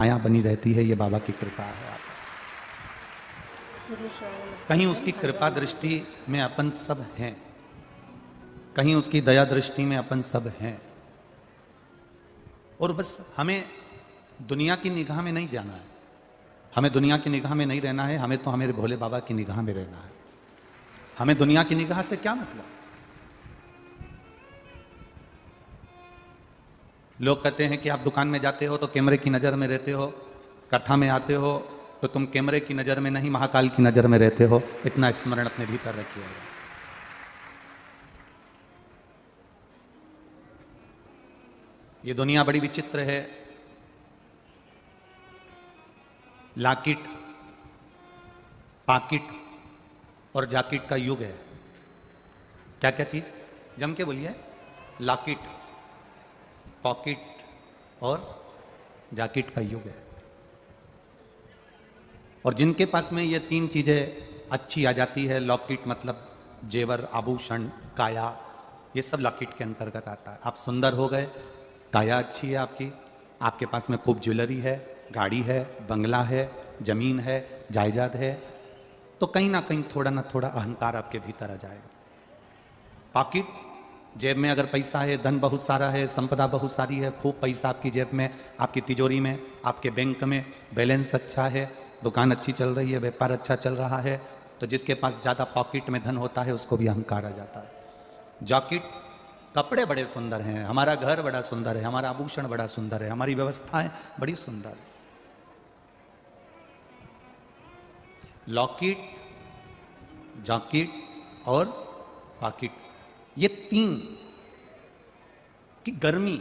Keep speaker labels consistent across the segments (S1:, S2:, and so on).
S1: माया बनी रहती है। ये बाबा की कृपा है। कहीं उसकी कृपा दृष्टि में अपन सब हैं, कहीं उसकी दया दृष्टि में अपन सब हैं। और बस हमें दुनिया की निगाह में नहीं जाना है, हमें दुनिया की निगाह में नहीं रहना है, हमें तो हमारे भोले बाबा की निगाह में रहना है। हमें दुनिया की निगाह से क्या मतलब। लोग कहते हैं कि आप दुकान में जाते हो तो कैमरे की नज़र में रहते हो, कथा में आते हो तो तुम कैमरे की नज़र में नहीं महाकाल की नज़र में रहते हो। इतना स्मरण अपने भीतर रखिएगा। ये दुनिया बड़ी विचित्र है। लाकिट, पाकिट और जाकिट का युग है। क्या क्या चीज जम के बोलिए? लाकिट, पॉकेट और जाकिट का युग है। और जिनके पास में ये तीन चीजें अच्छी आ जाती है, लॉकेट मतलब जेवर, आभूषण, काया, ये सब लॉकेट के अंतर्गत आता है। आप सुंदर हो गए, काया अच्छी है आपकी, आपके पास में खूब ज्वेलरी है, गाड़ी है, बंगला है, जमीन है, जायदाद है, तो कहीं ना कहीं थोड़ा ना थोड़ा अहंकार आपके भीतर आ जाएगा। पॉकेट, जेब में अगर पैसा है, धन बहुत सारा है, संपदा बहुत सारी है, खूब पैसा आपकी जेब में, आपकी तिजोरी में, आपके बैंक में बैलेंस अच्छा है, दुकान अच्छी चल रही है, व्यापार अच्छा चल रहा है, तो जिसके पास ज़्यादा पॉकेट में धन होता है उसको भी अहंकार आ जाता है। जॉकेट, कपड़े बड़े सुंदर हैं, हमारा घर बड़ा सुंदर है, हमारा आभूषण बड़ा सुंदर है, हमारी व्यवस्थाएं बड़ी सुंदर है। लॉकेट, जॉकेट और पॉकेट, ये तीन की गर्मी,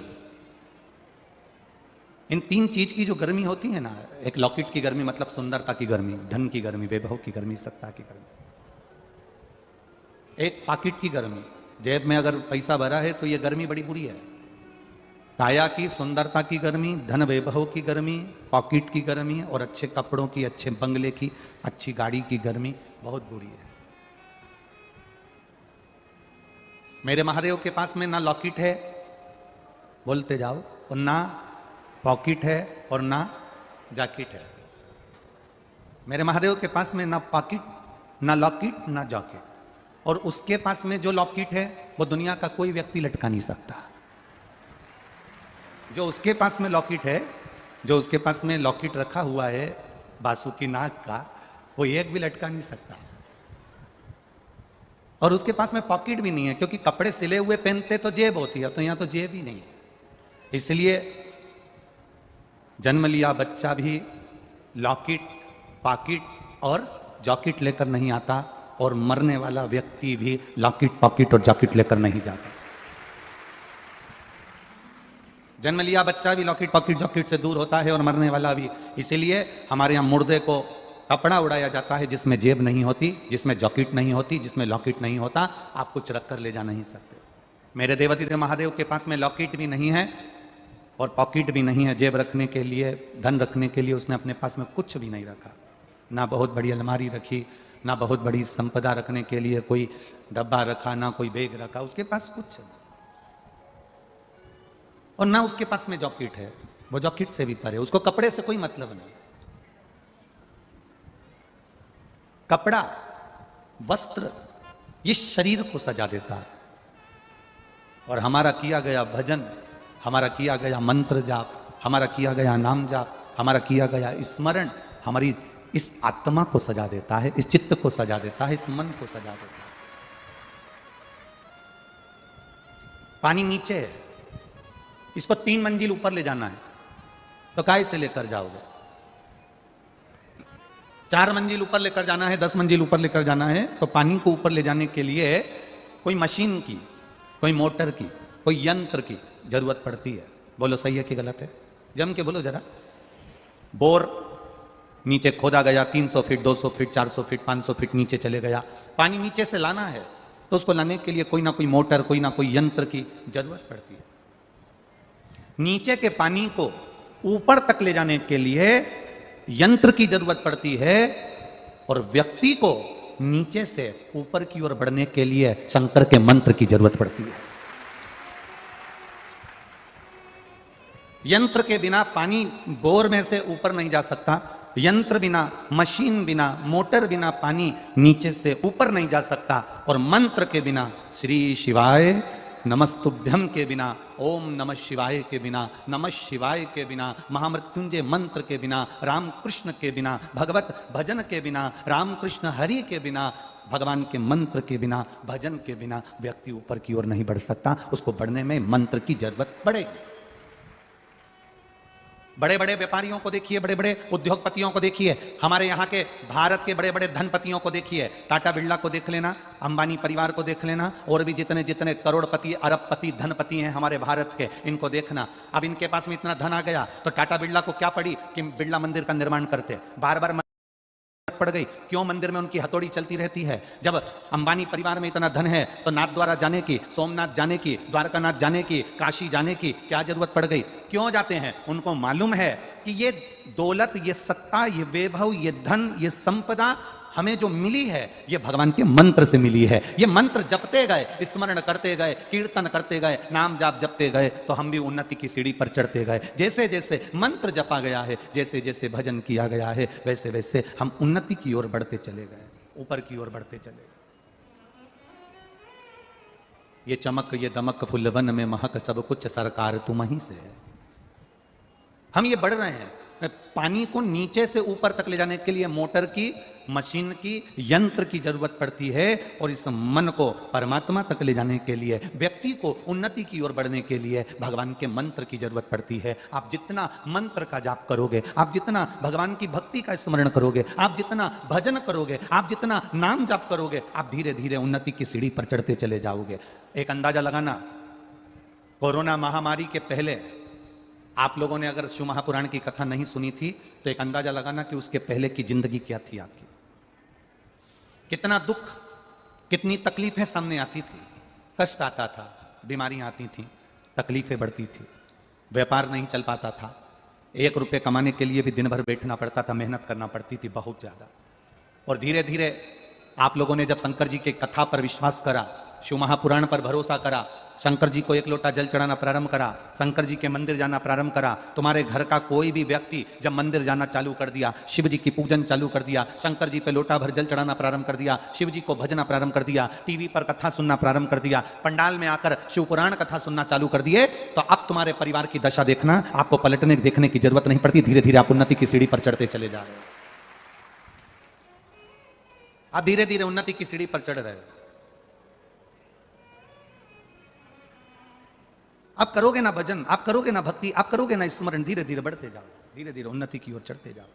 S1: इन तीन चीज की जो गर्मी होती है ना, एक लॉकेट की गर्मी मतलब सुंदरता की गर्मी, धन की गर्मी, वैभव की गर्मी, सत्ता की गर्मी। एक पॉकेट की गर्मी, जेब में अगर पैसा भरा है तो ये गर्मी बड़ी बुरी है। काया की, सुंदरता की गर्मी, धन वैभव की गर्मी, पॉकेट की गर्मी और अच्छे कपड़ों की, अच्छे बंगले की, अच्छी गाड़ी की गर्मी बहुत बुरी है। मेरे महादेव के पास में ना लॉकेट है, बोलते जाओ, और ना पॉकेट है और ना जैकेट है। मेरे महादेव के पास में ना पॉकेट, ना लॉकेट, ना जैकेट, और उसके पास में जो लॉकेट है वो दुनिया का कोई व्यक्ति लटका नहीं सकता। जो उसके पास में लॉकेट है, जो उसके पास में लॉकेट रखा हुआ है बासुकी नाग का, वो एक भी लटका नहीं सकता। और उसके पास में पॉकेट भी नहीं है, क्योंकि कपड़े सिले हुए पहनते तो जेब होती है, तो यहां तो जेब ही नहीं है। इसलिए जन्म लिया बच्चा भी लॉकेट, पॉकेट और जॉकेट लेकर नहीं आता, और मरने वाला व्यक्ति भी लॉकेट, पॉकेट और जॉकेट लेकर नहीं जाता। जन्म लिया बच्चा भी लॉकेट, पॉकेट, जॉकेट से दूर होता है, और मरने वाला भी। इसीलिए हमारे यहां मुर्दे को कपड़ा उड़ाया जाता है जिसमें जेब नहीं होती, जिसमें जॉकेट नहीं होती, जिसमें लॉकेट नहीं होता। आप कुछ रख कर ले जा नहीं सकते। मेरे देवादिदेव महादेव के पास में लॉकेट भी नहीं है और पॉकेट भी नहीं है, जेब रखने के लिए, धन रखने के लिए उसने अपने पास में कुछ भी नहीं रखा। ना बहुत बड़ी अलमारी रखी, ना बहुत बड़ी संपदा रखने के लिए कोई डब्बा रखा, ना कोई बैग रखा, उसके पास कुछ नहीं। और ना उसके पास में जॉकेट है, वो जॉकेट से भी परे, उसको कपड़े से कोई मतलब नहीं। कपड़ा, वस्त्र, ये शरीर को सजा देता है, और हमारा किया गया भजन, हमारा किया गया मंत्र जाप, हमारा किया गया नाम जाप, हमारा किया गया स्मरण हमारी इस आत्मा को सजा देता है, इस चित्त को सजा देता है, इस मन को सजा देता है। पानी नीचे है, इसको 3 मंजिल ऊपर ले जाना है, तो काय से लेकर जाओगे? 4 मंजिल ऊपर लेकर जाना है, 10 मंजिल ऊपर लेकर जाना है, तो पानी को ऊपर ले जाने के लिए कोई मशीन की, कोई मोटर की, कोई यंत्र की जरूरत पड़ती है। बोलो सही है कि गलत है? जम के बोलो जरा। बोर नीचे खोदा गया, 300 फीट, 200 फीट, 400 फीट, 500 फीट नीचे चले गया, पानी नीचे से लाना है, तो उसको लाने के लिए कोई ना कोई मोटर, कोई ना कोई यंत्र की जरूरत पड़ती है। नीचे के पानी को ऊपर तक ले जाने के लिए यंत्र की जरूरत पड़ती है, और व्यक्ति को नीचे से ऊपर की ओर बढ़ने के लिए शंकर के मंत्र की जरूरत पड़ती है। यंत्र के बिना पानी बोर में से ऊपर नहीं जा सकता, यंत्र बिना, मशीन बिना, मोटर बिना पानी नीचे से ऊपर नहीं जा सकता, और मंत्र के बिना, श्री शिवाय नमस्तुभ्यम के बिना, ओम नमः शिवाय के बिना, नमः शिवाय के बिना, महामृत्युंजय मंत्र के बिना, राम कृष्ण के बिना, भगवत भजन के बिना, राम कृष्ण हरि के बिना, भगवान के मंत्र के बिना, भजन के बिना व्यक्ति ऊपर की ओर नहीं बढ़ सकता। उसको बढ़ने में मंत्र की जरूरत पड़ेगी। बड़े बड़े व्यापारियों को देखिए, बड़े बड़े उद्योगपतियों को देखिए, हमारे यहाँ के भारत के बड़े बड़े धनपतियों को देखिए, टाटा बिरला को देख लेना, अंबानी परिवार को देख लेना, और भी जितने जितने करोड़पति, अरबपति, धनपति हैं हमारे भारत के, इनको देखना। अब इनके पास में इतना धन आ गया तो टाटा बिरला को क्या पड़ी कि बिरला मंदिर का निर्माण करते, बार बार पड़ गई, क्यों मंदिर में उनकी हथौड़ी चलती रहती है। जब अंबानी परिवार में इतना धन है तो नाथ द्वारा जाने की, सोमनाथ जाने की, द्वारकानाथ जाने की, काशी जाने की क्या जरूरत पड़ गई? क्यों जाते हैं? उनको मालूम है कि ये दौलत, ये सत्ता, ये वैभव, ये धन, ये संपदा हमें जो मिली है ये भगवान के मंत्र से मिली है। ये मंत्र जपते गए, स्मरण करते गए, कीर्तन करते गए, नाम जाप जपते गए तो हम भी उन्नति की सीढ़ी पर चढ़ते गए। जैसे जैसे मंत्र जपा गया है, जैसे जैसे भजन किया गया है, वैसे वैसे हम उन्नति की ओर बढ़ते चले गए, ऊपर की ओर बढ़ते चले गए। ये चमक, ये दमक, फुलवन में महक, सब कुछ सरकार तुम ही से है। हम ये बढ़ रहे हैं। पानी को नीचे से ऊपर तक ले जाने के लिए मोटर की, मशीन की, यंत्र की जरूरत पड़ती है, और इस मन को परमात्मा तक ले जाने के लिए, व्यक्ति को उन्नति की ओर बढ़ने के लिए भगवान के मंत्र की जरूरत पड़ती है। आप जितना मंत्र का जाप करोगे, आप जितना भगवान की भक्ति का स्मरण करोगे, आप जितना भजन करोगे, आप जितना नाम जाप करोगे, आप धीरे धीरे उन्नति की सीढ़ी पर चढ़ते चले जाओगे। एक अंदाजा लगाना, कोरोना महामारी के पहले आप लोगों ने अगर शिव महापुराण की कथा नहीं सुनी थी तो एक अंदाजा लगाना कि उसके पहले की जिंदगी क्या थी आपकी। कितना दुख, कितनी तकलीफें सामने आती थी, कष्ट आता था, बीमारियां आती थी, तकलीफें बढ़ती थी, व्यापार नहीं चल पाता था, 1 रुपये कमाने के लिए भी दिन भर बैठना पड़ता था, मेहनत करना पड़ती थी बहुत ज्यादा। और धीरे धीरे आप लोगों ने जब शंकर जी की कथा पर विश्वास करा, शिव महापुराण पर भरोसा करा, शंकर जी को 1 लोटा जल चढ़ाना प्रारंभ करा, शंकर जी के मंदिर जाना प्रारंभ करा, तुम्हारे घर का कोई भी व्यक्ति जब मंदिर जाना चालू कर दिया, शिव जी की पूजन चालू कर दिया, शंकर जी पे लोटा भर जल चढ़ाना प्रारंभ कर दिया, शिव जी को भजना प्रारंभ कर दिया, टीवी पर कथा सुनना प्रारंभ कर दिया, पंडाल में आकर शिव पुराण कथा सुनना चालू कर दिए, तो अब तुम्हारे परिवार की दशा देखना, आपको पलटने देखने की जरूरत नहीं पड़ती। धीरे धीरे आप उन्नति की सीढ़ी पर चढ़ते चले जा रहे हो। आप धीरे धीरे उन्नति की सीढ़ी पर चढ़ रहे हो। आप करोगे ना भजन, आप करोगे ना भक्ति, आप करोगे ना स्मरण, धीरे धीरे बढ़ते जाओ, धीरे धीरे उन्नति की ओर चढ़ते जाओ।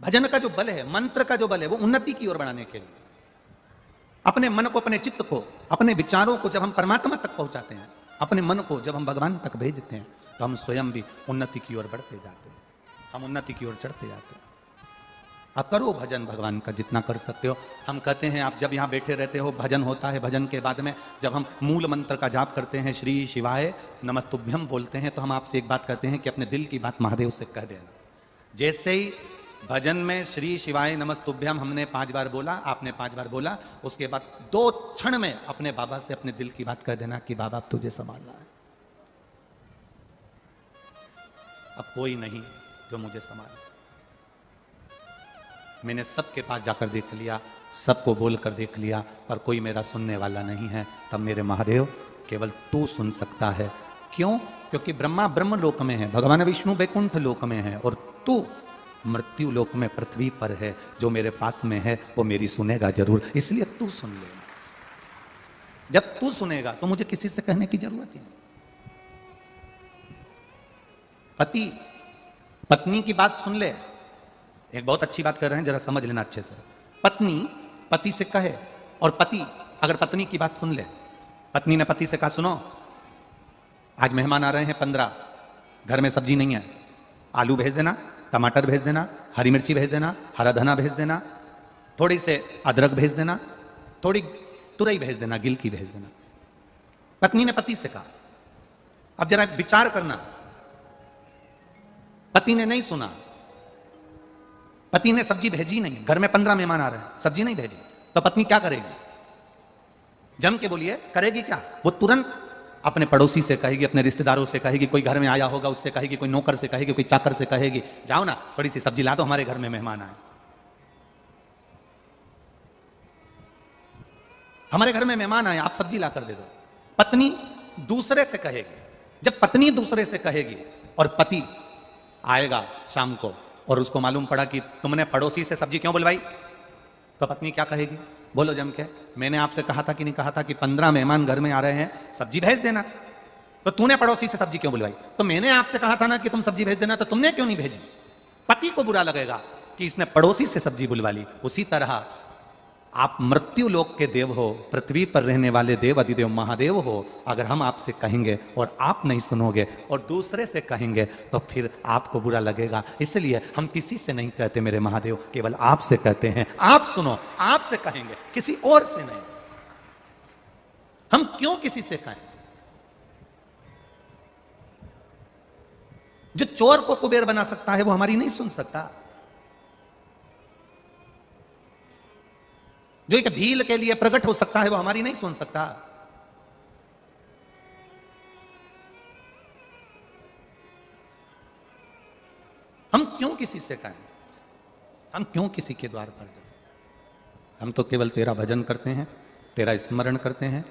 S1: भजन का जो बल है, मंत्र का जो बल है, वो उन्नति की ओर बढ़ाने के लिए, अपने मन को, अपने चित्त को, अपने विचारों को जब हम परमात्मा तक पहुंचाते हैं, अपने मन को जब हम भगवान तक भेजते हैं, तो हम स्वयं भी उन्नति की ओर बढ़ते जाते हैं, हम उन्नति की ओर चढ़ते जाते हैं। आप करो भजन भगवान का जितना कर सकते हो। हम कहते हैं आप जब यहाँ बैठे रहते हो, भजन होता है, भजन के बाद में जब हम मूल मंत्र का जाप करते हैं, श्री शिवाय नमस्तुभ्यम बोलते हैं, तो हम आपसे एक बात कहते हैं कि अपने दिल की बात महादेव से कह देना। जैसे ही भजन में श्री शिवाय नमस्तुभ्यम हमने 5 बार बोला, आपने 5 बार बोला, उसके बाद 2 क्षण में अपने बाबा से अपने दिल की बात कह देना कि बाबा अब तुझे संभालना है, अब कोई नहीं जो मुझे संभाले। मैंने सबके पास जाकर देख लिया, सबको बोलकर देख लिया, पर कोई मेरा सुनने वाला नहीं है। तब मेरे महादेव केवल तू सुन सकता है। क्यों? क्योंकि ब्रह्मा ब्रह्म लोक में है, भगवान विष्णु वैकुंठ लोक में है, और तू मृत्यु लोक में पृथ्वी पर है। जो मेरे पास में है वो मेरी सुनेगा जरूर, इसलिए तू सुन लेना। जब तू सुनेगा तो मुझे किसी से कहने की जरूरत ही नहीं। पति पत्नी की बात सुन ले। एक बहुत अच्छी बात कर रहे हैं, जरा समझ लेना अच्छे से। पत्नी पति से कहे, और पति अगर पत्नी की बात सुन ले, पत्नी ने पति से कहा सुनो आज मेहमान आ रहे हैं 15, घर में सब्जी नहीं है, आलू भेज देना, टमाटर भेज देना, हरी मिर्ची भेज देना, हरा धना भेज देना, थोड़ी से अदरक भेज देना, थोड़ी तुरई भेज देना, गिलकी भेज देना। पत्नी ने पति से कहा। अब जरा विचार करना, पति ने नहीं सुना, पति ने सब्जी भेजी नहीं, घर में 15 मेहमान आ रहे हैं, सब्जी नहीं भेजी, तो पत्नी क्या करेगी? जम के बोलिए, करेगी क्या? वो तुरंत अपने पड़ोसी से कहेगी, अपने रिश्तेदारों से कहेगी, कोई घर में आया होगा उससे कहेगी, कोई नौकर से कहेगी, कोई चाकर से कहेगी, जाओ ना थोड़ी सी सब्जी ला दो, हमारे घर में मेहमान आए। हमारे घर में मेहमान आए, आप सब्जी ला कर दे दो। पत्नी दूसरे से कहेगी। जब पत्नी दूसरे से कहेगी और पति आएगा शाम को और उसको मालूम पड़ा कि तुमने पड़ोसी से सब्जी क्यों बुलवाई, तो पत्नी क्या कहेगी? बोलो जम के, मैंने आपसे कहा था कि नहीं कहा था कि 15 मेहमान घर में आ रहे हैं, सब्जी भेज देना। तो तूने पड़ोसी से सब्जी क्यों बुलवाई? तो मैंने आपसे कहा था ना कि तुम सब्जी भेज देना, तो तुमने क्यों नहीं भेजी? पति को बुरा लगेगा कि इसने पड़ोसी से सब्जी बुलवा ली। उसी तरह आप मृत्यु लोक के देव हो, पृथ्वी पर रहने वाले देव अधिदेव महादेव हो। अगर हम आपसे कहेंगे और आप नहीं सुनोगे और दूसरे से कहेंगे तो फिर आपको बुरा लगेगा। इसलिए हम किसी से नहीं कहते मेरे महादेव, केवल आपसे कहते हैं। आप सुनो, आपसे कहेंगे, किसी और से नहीं। हम क्यों किसी से कहें? जो चोर को कुबेर बना सकता है वो हमारी नहीं सुन सकता। जो एक भील के लिए प्रकट हो सकता है वो हमारी नहीं सुन सकता। हम क्यों किसी से कहें? हम क्यों किसी के द्वार पर जाएं? हम तो केवल तेरा भजन करते हैं, तेरा स्मरण करते हैं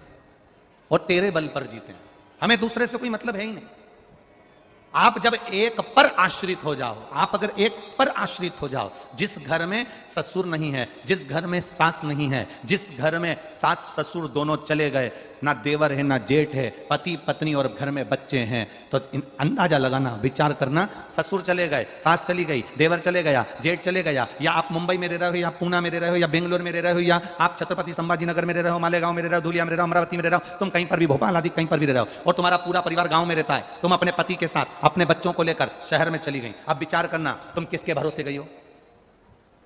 S1: और तेरे बल पर जीते हैं। हमें दूसरे से कोई मतलब है ही नहीं। आप जब एक पर आश्रित हो जाओ, आप अगर एक पर आश्रित हो जाओ, जिस घर में ससुर नहीं है, जिस घर में सास नहीं है, जिस घर में सास ससुर दोनों चले गए, ना देवर है ना जेठ है, पति पत्नी और घर में बच्चे हैं, तो अंदाजा लगाना, विचार करना, ससुर चले गए, सास चली गई, देवर चले गया, जेठ चले गया, या आप मुंबई में रह रहे हो, या पूना में रह रहे हो, या बेंगलोर में रह रहे हो, या आप छत्रपति संभाजी नगर में रह रहे हो, मालेगांव में रह रहे हो, धुलिया में रह रहे हो, अमरावती में रह रहे हो, तुम कहीं पर भी, भोपाल आदि कहीं पर भी रह रहे हो, और तुम्हारा पूरा परिवार गांव में रहता है। तुम अपने पति के साथ अपने बच्चों को लेकर शहर में चली गई। अब विचार करना, तुम किसके भरोसे गई हो?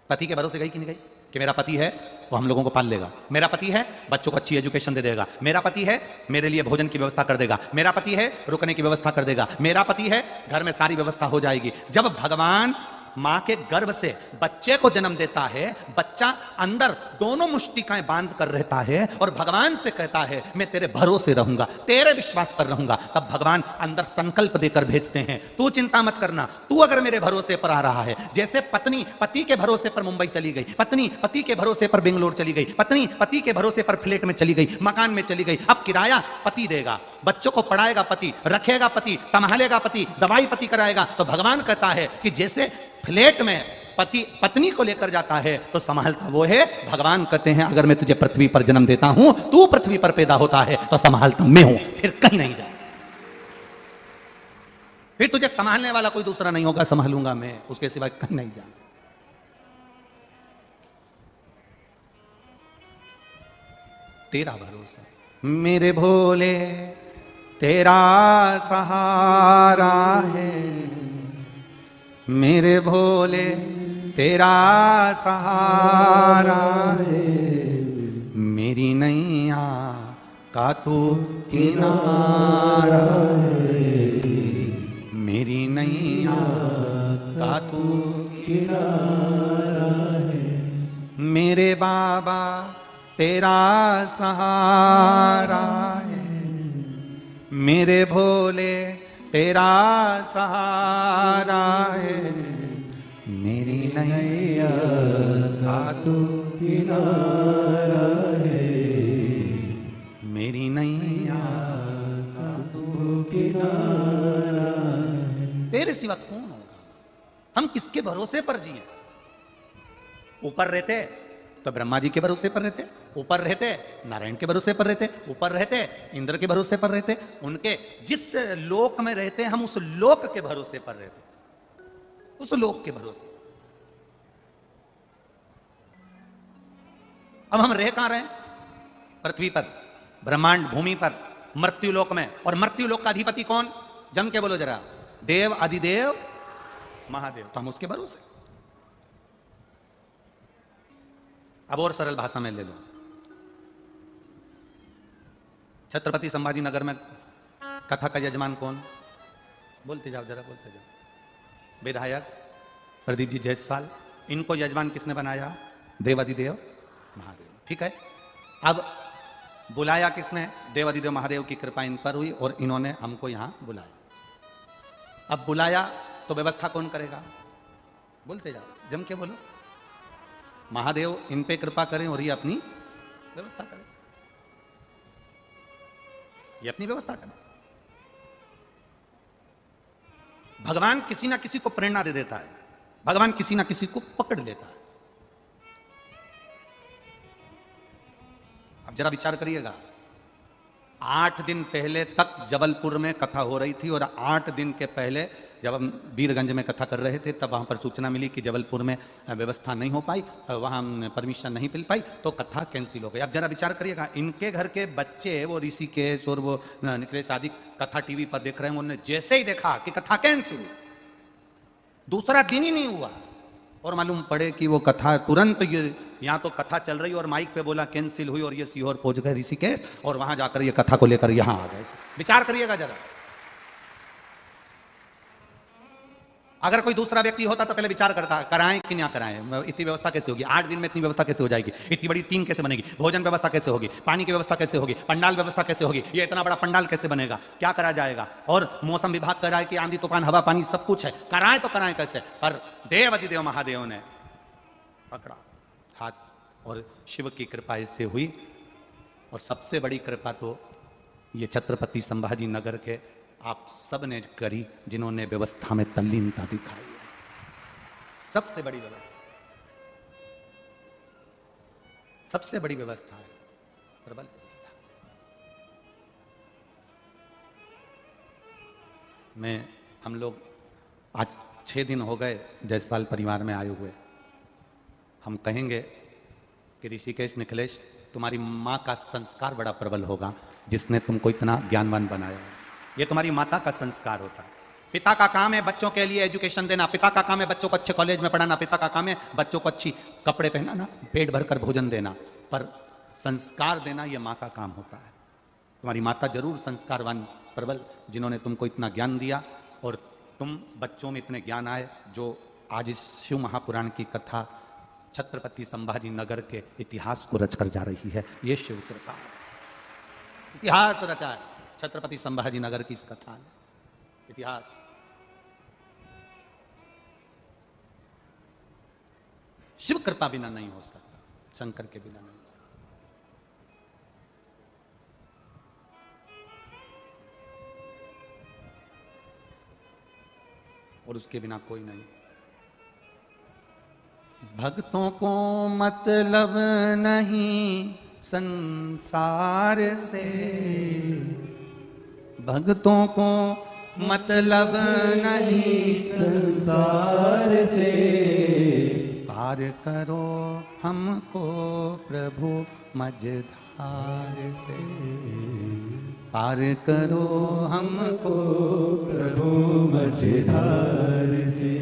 S1: पति के भरोसे गई कि नहीं गई? कि मेरा पति है वो हम लोगों को पाल लेगा, मेरा पति है बच्चों को अच्छी एजुकेशन दे देगा, मेरा पति है मेरे लिए भोजन की व्यवस्था कर देगा, मेरा पति है रुकने की व्यवस्था कर देगा, मेरा पति है घर में सारी व्यवस्था हो जाएगी। जब भगवान मां के गर्भ से बच्चे को जन्म देता है, बच्चा अंदर दोनों मुष्टिकाएं बांध कर रहता है और भगवान से कहता है मैं तेरे भरोसे रहूंगा, तेरे विश्वास पर रहूंगा, तब भगवान अंदर संकल्प देकर भेजते हैं, तू चिंता मत करना, तू अगर मेरे भरोसे पर आ रहा है। जैसे पत्नी पति के भरोसे पर मुंबई चली गई, पत्नी पति के भरोसे पर बेंगलोर चली गई, पत्नी पति के भरोसे पर फ्लैट में चली गई, मकान में चली गई। अब किराया पति देगा, बच्चों को पढ़ाएगा पति, रखेगा पति, संभालेगा पति, दवाई पति कराएगा। तो भगवान कहता है कि जैसे फ्लैट में पति पत्नी को लेकर जाता है तो संभालता वो है। भगवान कहते हैं अगर मैं तुझे पृथ्वी पर जन्म देता हूं, तू पृथ्वी पर पैदा होता है तो संभालता मैं हूं, फिर कहीं नहीं जा, फिर तुझे संभालने वाला कोई दूसरा नहीं होगा, संभालूंगा मैं, उसके सिवाय कहीं नहीं जाना। तेरा भरोसा मेरे भोले, तेरा सहारा है, मेरे भोले तेरा सहारा है, मेरी नैया का तू किनारा है, मेरी नैया का तू किनारा है, मेरे बाबा तेरा सहारा है, मेरे भोले तेरा सहारा है, मेरी नैया का तू किनारा है, मेरी नैया का तू किनारा है। तेरे सिवा कौन होगा? हम किसके भरोसे पर जिए? ऊपर रहते तो ब्रह्मा जी के भरोसे पर रहते, ऊपर रहते नारायण के भरोसे पर रहते, ऊपर रहते इंद्र के भरोसे पर रहते, उनके जिस लोक में रहते हम उस लोक के भरोसे पर रहते, उस लोक के भरोसे। अब हम रह कहां रहे? पृथ्वी पर, ब्रह्मांड भूमि पर, मृत्यु लोक में। और मृत्यु लोक का अधिपति कौन? जम के बोलो जरा, देव अधिदेव महादेव। तो हम उसके भरोसे। अब और सरल भाषा में ले लो, छत्रपति संभाजी नगर में कथा का यजमान कौन? बोलते जाओ जरा, बोलते जाओ। विधायक प्रदीप जी जायसवाल, इनको यजमान किसने बनाया? देवाधिदेव महादेव। ठीक है। अब बुलाया किसने? देवाधिदेव महादेव की कृपा इन पर हुई और इन्होंने हमको यहां बुलाया। अब बुलाया तो व्यवस्था कौन करेगा? बोलते जाओ, जम के बोलो। महादेव इन पे कृपा करें और ये अपनी व्यवस्था करें, ये अपनी व्यवस्था करें। भगवान किसी ना किसी को प्रेरणा दे देता है, भगवान किसी ना किसी को पकड़ लेता है। अब जरा विचार करिएगा, 8 दिन पहले तक जबलपुर में कथा हो रही थी और 8 दिन के पहले जब हम वीरगंज में कथा कर रहे थे तब वहां पर सूचना मिली कि जबलपुर में व्यवस्था नहीं हो पाई, वहां परमिशन नहीं मिल पाई तो कथा कैंसिल हो गई। अब जरा विचार करिएगा, इनके घर के बच्चे वो ऋषिकेश और वो निकलेश आदि कथा टीवी पर देख रहे हैं, उन्होंने जैसे ही देखा कि कथा कैंसिल, दूसरा दिन ही नहीं हुआ और मालूम पड़े कि वो कथा तुरंत, ये यहाँ तो कथा चल रही और माइक पे बोला कैंसिल हुई और ये सीहोर पहुंच गए ऋषिकेश और वहां जाकर ये कथा को लेकर यहां आ गए। विचार करिएगा जरा, अगर कोई दूसरा व्यक्ति होता तो पहले विचार करता कराएं कि ना कराएं, इतनी व्यवस्था कैसे होगी, 8 दिन में इतनी व्यवस्था कैसे हो जाएगी, इतनी बड़ी टीम कैसे बनेगी, भोजन व्यवस्था कैसे होगी, पानी की व्यवस्था कैसे होगी, पंडाल व्यवस्था कैसे होगी, ये इतना बड़ा पंडाल कैसे बनेगा, क्या करा जाएगा। और मौसम विभाग कह रहा है कि आंधी तूफान हवा पानी सब कुछ है, कराएं तो कराएं कैसे। पर देवाधिदेव महादेव ने पकड़ा हाथ और शिव की कृपा इससे हुई। और सबसे बड़ी कृपा तो ये छत्रपति संभाजी नगर के आप सब ने करी, जिन्होंने व्यवस्था में तल्लीनता दिखाई है। सबसे बड़ी व्यवस्था, सबसे बड़ी व्यवस्था है प्रबल व्यवस्था। हम लोग आज 6 दिन हो गए जयसवाल परिवार में आए हुए। हम कहेंगे कि ऋषिकेश निखिलेश, तुम्हारी माँ का संस्कार बड़ा प्रबल होगा जिसने तुमको इतना ज्ञानवान बनाया है। ये तुम्हारी माता का संस्कार होता है। पिता का काम है बच्चों के लिए एजुकेशन देना, पिता का काम है बच्चों को अच्छे कॉलेज में पढ़ाना, पिता का काम है बच्चों को अच्छी कपड़े पहनाना, पेट भरकर भोजन देना, पर संस्कार देना ये माँ का काम होता है। तुम्हारी माता जरूर संस्कारवान प्रबल, जिन्होंने तुमको इतना ज्ञान दिया और तुम बच्चों में इतने ज्ञान आए, जो आज इस शिव महापुराण की कथा छत्रपति संभाजी नगर के इतिहास को रचकर जा रही है। ये शिव कृपा, इतिहास रचा है छत्रपति संभाजी नगर की इस कथा ने, इतिहास। शिव कृपा बिना नहीं हो सकता, शंकर के बिना नहीं हो सकता। और उसके बिना कोई नहीं। भक्तों को मतलब नहीं संसार से, भक्तों को मतलब नहीं संसार से, पार करो हमको प्रभु मझधार से, पार करो हमको प्रभु मझधार से।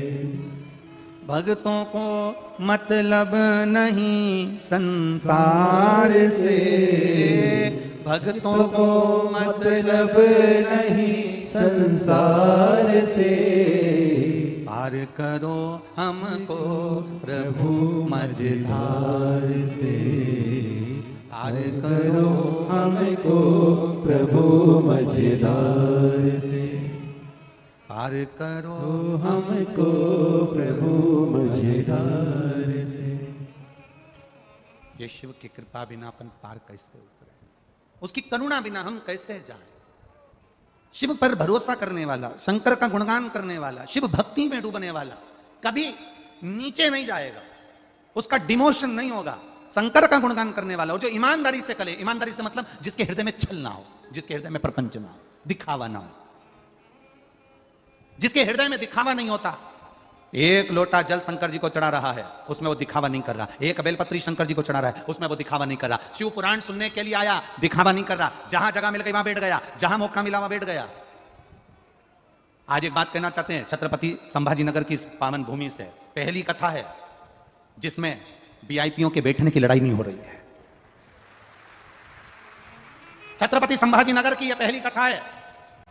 S1: भक्तों को मतलब नहीं संसार से, भक्तों को मतलब नहीं संसार से, पार करो हमको प्रभु मझधार से, पार करो हमको प्रभु मझधार से, पार करो हमको प्रभु मझधार से। ये शिव की कृपा बिना अपन पार कैसे उतरे, उसकी करुणा बिना हम कैसे जाएं। शिव पर भरोसा करने वाला, शंकर का गुणगान करने वाला, शिव भक्ति में डूबने वाला कभी नीचे नहीं जाएगा, उसका डिमोशन नहीं होगा। शंकर का गुणगान करने वाला और जो ईमानदारी से करे, ईमानदारी से मतलब जिसके हृदय में छल ना हो, जिसके हृदय में प्रपंच ना हो, दिखावा ना हो, जिसके हृदय में दिखावा नहीं होता। एक लोटा जल शंकर जी को चढ़ा रहा है, उसमें वो दिखावा नहीं कर रहा। एक बेलपत्री शंकर जी को चढ़ा रहा है, उसमें वो दिखावा नहीं कर रहा। शिव पुराण सुनने के लिए आया, दिखावा नहीं कर रहा। जहां जगह मिल गई वहां बैठ गया, जहां मौका मिला वहां बैठ गया। आज एक बात कहना चाहते हैं छत्रपति संभाजी नगर की इस पावन भूमि से, पहली कथा है जिसमें वीआईपीओं के बैठने की लड़ाई नहीं हो रही है। छत्रपति संभाजी नगर की यह पहली कथा है।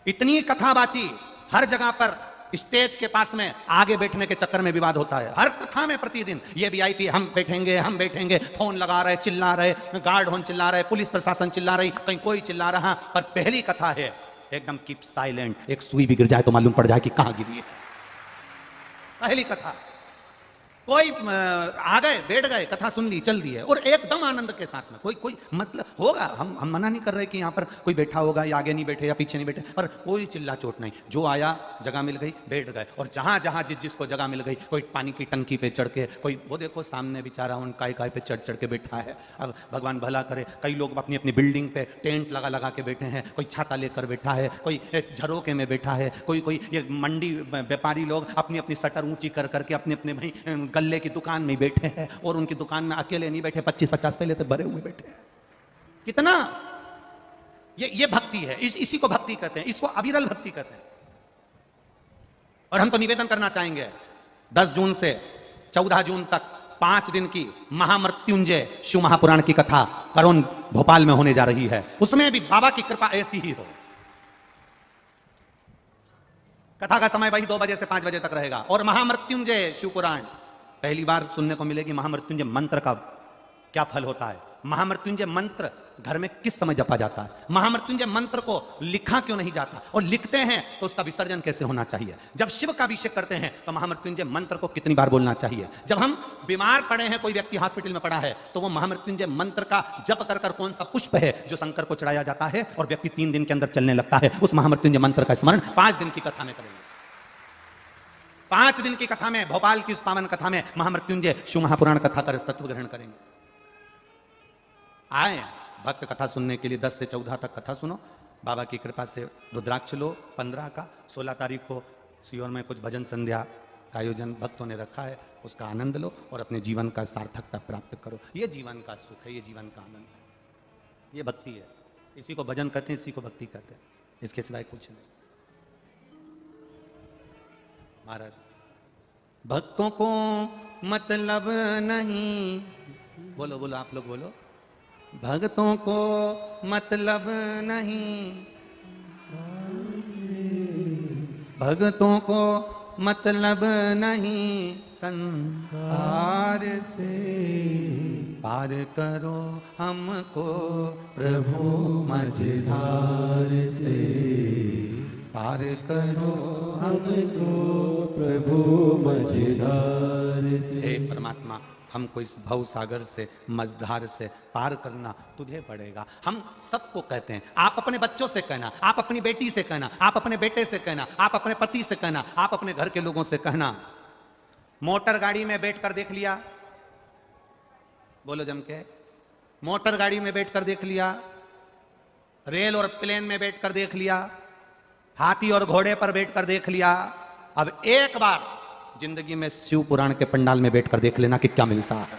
S1: इतनी कथा बाची, हर जगह पर स्टेज के पास में आगे बैठने के चक्कर में विवाद होता है। हर कथा में प्रतिदिन ये वीआईपी हम बैठेंगे, फोन लगा रहे, चिल्ला रहे, गार्ड होन चिल्ला रहे, पुलिस प्रशासन चिल्ला रही, कहीं कोई चिल्ला रहा। पर पहली कथा है एकदम कीप साइलेंट। एक सुई भी गिर जाए तो मालूम पड़ जाए कि कहां गिरी है। पहली कथा कोई आ गए, बैठ गए, कथा सुन ली, चल दी है, और एकदम आनंद के साथ में। कोई मतलब होगा, हम मना नहीं कर रहे कि यहाँ पर कोई बैठा होगा या आगे नहीं बैठे या पीछे नहीं बैठे, पर कोई चिल्ला चोट नहीं। जो आया जगह मिल गई, बैठ गए। और जहां जहां जिसको जगह मिल गई, कोई पानी की टंकी पे चढ़ के, कोई वो देखो सामने बेचारा उन काय पे चढ़ के बैठा है। अब भगवान भला करे, कई लोग अपनी अपनी बिल्डिंग पे टेंट लगा के बैठे हैं, कोई छाता लेकर बैठा है, कोई झरोके में बैठा है, कोई ये मंडी व्यापारी लोग अपनी अपनी शटर ऊंची कर करके अपने अपने भाई गल्ले की दुकान में बैठे हैं, और उनकी दुकान में अकेले नहीं बैठे, 25-50 पहले से भरे हुए बैठे हैं। कितना ये भक्ति है। इसी को भक्ति कहते हैं, इसको अविरल भक्ति कहते हैं। और हम तो निवेदन करना चाहेंगे 10 जून से 14 जून तक 5 दिन की महामृत्युंजय शिव महापुराण की कथा करोन भोपाल में होने जा रही है। उसमें भी बाबा की कृपा ऐसी ही हो। कथा का समय वही 2 बजे से 5 बजे तक रहेगा। और महामृत्युंजय शिव पुराण पहली बार सुनने को मिलेगी। महामृत्युंजय मंत्र का क्या फल होता है, महामृत्युंजय मंत्र घर में किस समय जपा जाता है, महामृत्युंजय मंत्र को लिखा क्यों नहीं जाता, और लिखते हैं तो उसका विसर्जन कैसे होना चाहिए, जब शिव का अभिषेक करते हैं तो महामृत्युंजय मंत्र को कितनी बार बोलना चाहिए, जब हम बीमार पड़े हैं, कोई व्यक्ति हॉस्पिटल में पड़ा है, तो वो महामृत्युंजय मंत्र का जप कर कौन सा पुष्प है जो शंकर को चढ़ाया जाता है और व्यक्ति 3 दिन के अंदर चलने लगता है, उस महामृत्युंजय मंत्र का स्मरण 5 दिन की कथा में करेंगे। 5 दिन की कथा में, भोपाल की उस पावन कथा में महामृत्युंजय शिव महापुराण कथा का तत्व ग्रहण करेंगे। आए भक्त कथा सुनने के लिए 10 से 14 तक कथा सुनो। बाबा की कृपा से रुद्राक्ष लो 15 का। 16 तारीख को सीहोर में कुछ भजन संध्या का आयोजन भक्तों ने रखा है, उसका आनंद लो और अपने जीवन का सार्थकता प्राप्त करो। ये जीवन का सुख है, ये जीवन का आनंद है, ये भक्ति है। इसी को भजन कहते हैं, इसी को भक्ति कहते हैं, इसके सिवाय कुछ नहीं। महाराज भक्तों को मतलब नहीं, बोलो बोलो आप लोग बोलो, भक्तों को मतलब नहीं, भक्तों को मतलब नहीं संसार से, पार करो हमको प्रभु मझधार से, पार करो हमको प्रभु मझधार से। हे परमात्मा, हमको इस भव सागर से, मझधार से पार करना तुझे पड़ेगा। हम सबको कहते हैं, आप अपने बच्चों से कहना, आप अपनी बेटी से कहना, आप अपने बेटे से कहना, आप अपने पति से कहना, आप अपने घर के लोगों से कहना। मोटर गाड़ी में बैठकर देख लिया, बोलो जम के, मोटर गाड़ी में बैठकर देख लिया, रेल और प्लेन में बैठकर देख लिया, हाथी और घोड़े पर बैठकर देख लिया। अब एक बार जिंदगी में शिव पुराण के पंडाल में बैठकर देख लेना कि क्या मिलता है।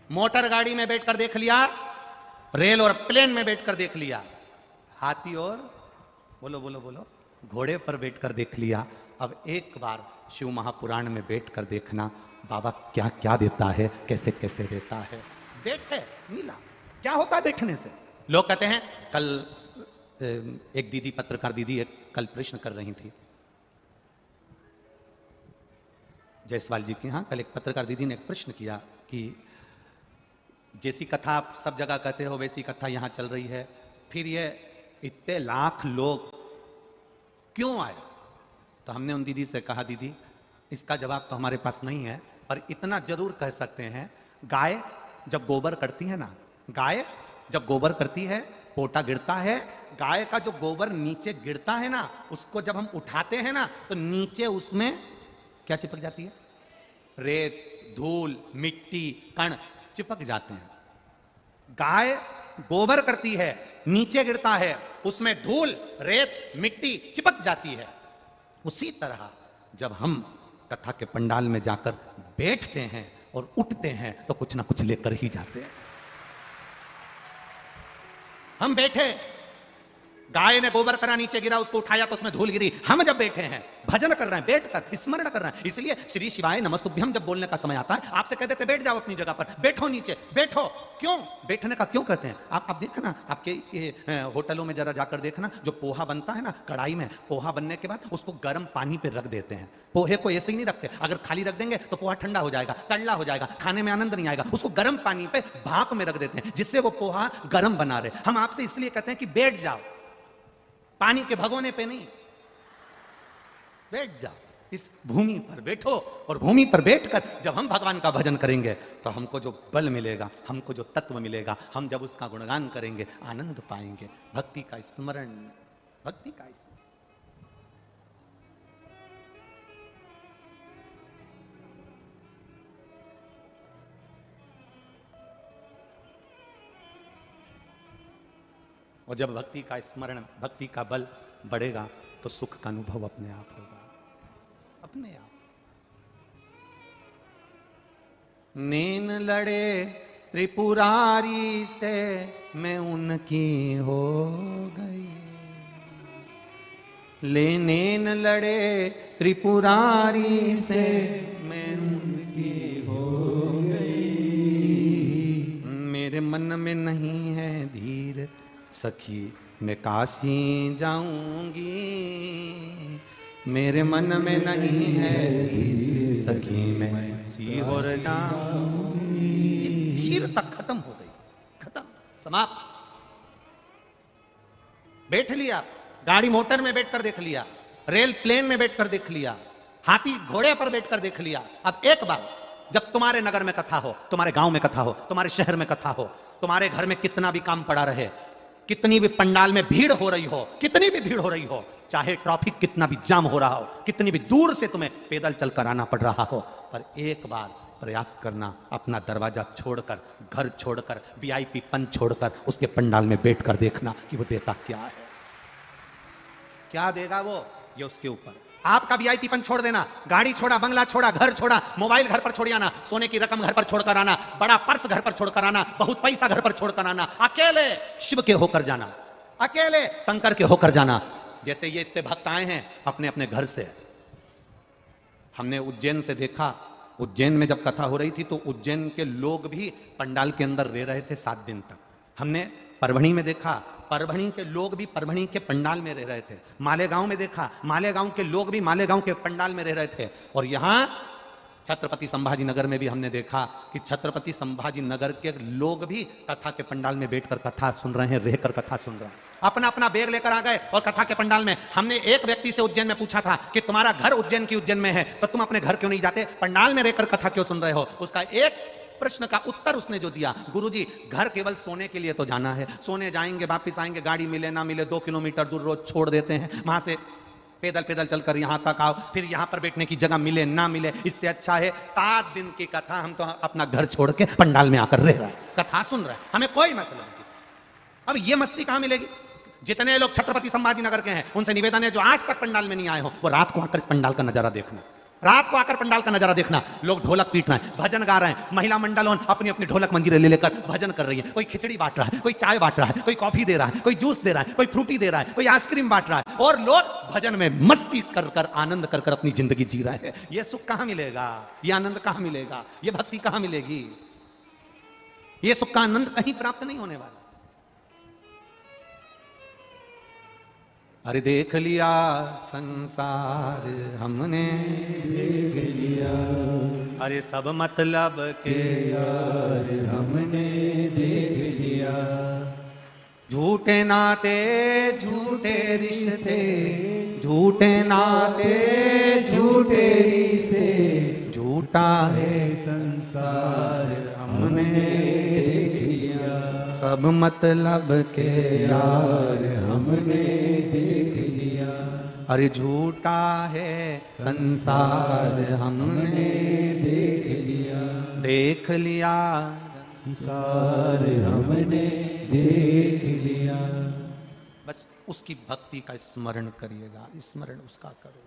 S1: मोटर गाड़ी में बैठकर देख लिया, रेल और प्लेन में बैठकर देख लिया, हाथी और बोलो बोलो बोलो घोड़े पर बैठकर देख लिया। अब एक बार शिव महापुराण में बैठकर देखना बाबा क्या क्या देता है, कैसे कैसे देता है। बैठे मिला, क्या होता है बैठने से। लोग कहते हैं, कल एक दीदी, पत्रकार दीदी एक कल प्रश्न कर रही थी जायसवाल जी की, हाँ कल एक पत्रकार दीदी ने एक प्रश्न किया कि जैसी कथा आप सब जगह कहते हो वैसी कथा यहाँ चल रही है, फिर ये इतने लाख लोग क्यों आए। तो हमने उन दीदी से कहा, दीदी इसका जवाब तो हमारे पास नहीं है, पर इतना जरूर कह सकते हैं, गाय जब गोबर करती है ना, गाय जब गोबर करती है, पोटा गिरता है, गाय का जो गोबर नीचे गिरता है ना, उसको जब हम उठाते हैं ना, तो नीचे उसमें क्या चिपक जाती है, रेत, धूल, मिट्टी, कण चिपक जाते हैं। गाय गोबर करती है, नीचे गिरता है, उसमें धूल, रेत, मिट्टी चिपक जाती है। उसी तरह जब हम कथा के पंडाल में जाकर बैठते हैं और उठते हैं तो कुछ ना कुछ लेकर ही जाते हैं। हम बैठे, गाय ने गोबर करा, नीचे गिरा, उसको उठाया तो उसमें धूल गिरी। हम जब बैठे हैं भजन कर रहे हैं, बैठ कर स्मरण कर रहे हैं, इसलिए श्री शिवाय नमस्तुभ्यम जब बोलने का समय आता है आपसे कह देते बैठ जाओ अपनी जगह पर, बैठो नीचे बैठो। क्यों बैठने का क्यों कहते हैं? आप देखना, आपके होटलों में जरा जाकर देखना, जो पोहा बनता है ना कढ़ाई में, पोहा बनने के बाद उसको गर्म पानी पे रख देते हैं। पोहे को ऐसे ही नहीं रखते, अगर खाली रख देंगे तो पोहा ठंडा हो जाएगा, कड़ला हो जाएगा, खाने में आनंद नहीं आएगा। उसको गर्म पानी पे भाप में रख देते हैं जिससे वो पोहा गर्म बना रहे। हम आपसे इसलिए कहते हैं कि बैठ जाओ, पानी के भगोने पे नहीं, बैठ जाओ, इस भूमि पर बैठो। और भूमि पर बैठकर जब हम भगवान का भजन करेंगे तो हमको जो बल मिलेगा, हमको जो तत्व मिलेगा, हम जब उसका गुणगान करेंगे आनंद पाएंगे। भक्ति का स्मरण, भक्ति का स्मरण। और जब भक्ति का स्मरण, भक्ति का बल बढ़ेगा तो सुख का अनुभव अपने आप होगा, अपने आप। नैन लड़े त्रिपुरारी से मैं उनकी हो गई, ले नैन लड़े त्रिपुरारी से मैं उनकी हो गई। मेरे मन में नहीं है धीर सखी मैं काशी जाऊंगी, मेरे मन में नहीं है धीर सखी मैं सीहोर जाऊंगी। धीर तक खत्म हो गई, खत्म, समाप्त। बैठ लिया, गाड़ी मोटर में बैठकर देख लिया, रेल प्लेन में बैठकर देख लिया, हाथी घोड़े पर बैठकर देख लिया। अब एक बार जब तुम्हारे नगर में कथा हो, तुम्हारे गांव में कथा हो, तुम्हारे शहर में कथा हो, तुम्हारे घर में कितना भी काम पड़ा रहे, कितनी भी पंडाल में भीड़ हो रही हो, कितनी भी भीड़ हो रही हो, चाहे ट्रैफिक कितना भी जाम हो रहा हो, कितनी भी दूर से तुम्हें पैदल चलकर आना पड़ रहा हो, पर एक बार प्रयास करना, अपना दरवाजा छोड़कर, घर छोड़कर, वीआईपी पन छोड़कर उसके पंडाल में बैठकर देखना कि वो देता क्या है, क्या देगा वो, ये उसके ऊपर। आपका वीआईपीपन छोड़ देना, गाड़ी छोड़ा, बंगला छोड़ा, घर छोड़ा, मोबाइल घर पर छोड़ आना, सोने की रकम घर पर छोड़कर आना, बड़ा पर्स घर पर छोड़कर आना, बहुत पैसा घर पर छोड़कर आना, अकेले शिव के होकर जाना, अकेले शंकर के होकर जाना। जैसे ये इतने भक्त आए हैं अपने अपने घर से। हमने उज्जैन से देखा, उज्जैन में जब कथा हो रही थी तो उज्जैन के लोग भी पंडाल के अंदर रह रहे थे 7 दिन तक। हमने परभणी में देखा, परभणी के लोग भी परभणी के पंडाल में रह रहे थे। मालेगांव में देखा, मालेगांव के लोग भी मालेगांव के पंडाल में रह रहे थे। और यहाँ छत्रपति संभाजी नगर में भी हमने देखा कि छत्रपति संभाजी नगर के लोग भी कथा के पंडाल में बैठकर कथा सुन रहे हैं, रहकर कथा सुन रहे हैं, अपना अपना बैग लेकर आ गए और कथा के पंडाल में। हमने एक व्यक्ति से उज्जैन में पूछा था कि तुम्हारा घर उज्जैन की उज्जैन में है तो तुम अपने घर क्यों नहीं जाते, पंडाल में रहकर कथा क्यों सुन रहे हो? उसका एक प्रश्न का उत्तर उसने जो दिया, गुरुजी घर केवल सोने के लिए तो जाना है, सोने जाएंगे वापिस आएंगे, गाड़ी मिले ना मिले 2 किलोमीटर दूर रोज छोड़ देते हैं, वहां से पैदल पैदल चलकर यहाँ तक आओ, फिर यहाँ पर बैठने की जगह मिले ना मिले, इससे अच्छा है 7 दिन की कथा हम तो अपना घर छोड़ के पंडाल में आकर रह रहे हैं, कथा सुन रहे हैं, हमें कोई मतलब नहीं। अब ये मस्ती कहाँ मिलेगी? जितने लोग छत्रपति संभाजी नगर के हैं उनसे निवेदन है जो आज तक पंडाल में नहीं आए हो वो रात को आकर इस पंडाल का नजारा देखना, रात को आकर पंडाल का नजारा देखना। लोग ढोलक पीट रहे हैं, भजन गा रहे हैं, महिला मंडल अपनी अपनी ढोलक मंजीरे ले लेकर भजन कर रही है, कोई खिचड़ी बांट रहा है, कोई चाय बांट रहा है, कोई कॉफी दे रहा है, कोई जूस दे रहा है, कोई फ्रूटी दे रहा है, कोई आइसक्रीम बांट रहा है, और लोग भजन में मस्ती कर कर आनंद कर कर अपनी जिंदगी जी रहे हैं। ये सुख कहां मिलेगा? ये आनंद कहां मिलेगा? ये भक्ति कहां मिलेगी? ये सुख का आनंद कहीं प्राप्त नहीं होने वाला। अरे देख लिया संसार हमने, देख लिया अरे सब मतलब के यार हमने देख लिया, झूठे नाते झूठे रिश्ते, झूठे नाते झूठे रिश्ते, झूठा है संसार हमने देख लिया, सब मतलब के यार हमने देख लिया, अरे झूठा है संसार हमने देख लिया, देख लिया संसार हमने देख लिया। बस उसकी भक्ति का स्मरण करिएगा, स्मरण उसका करो,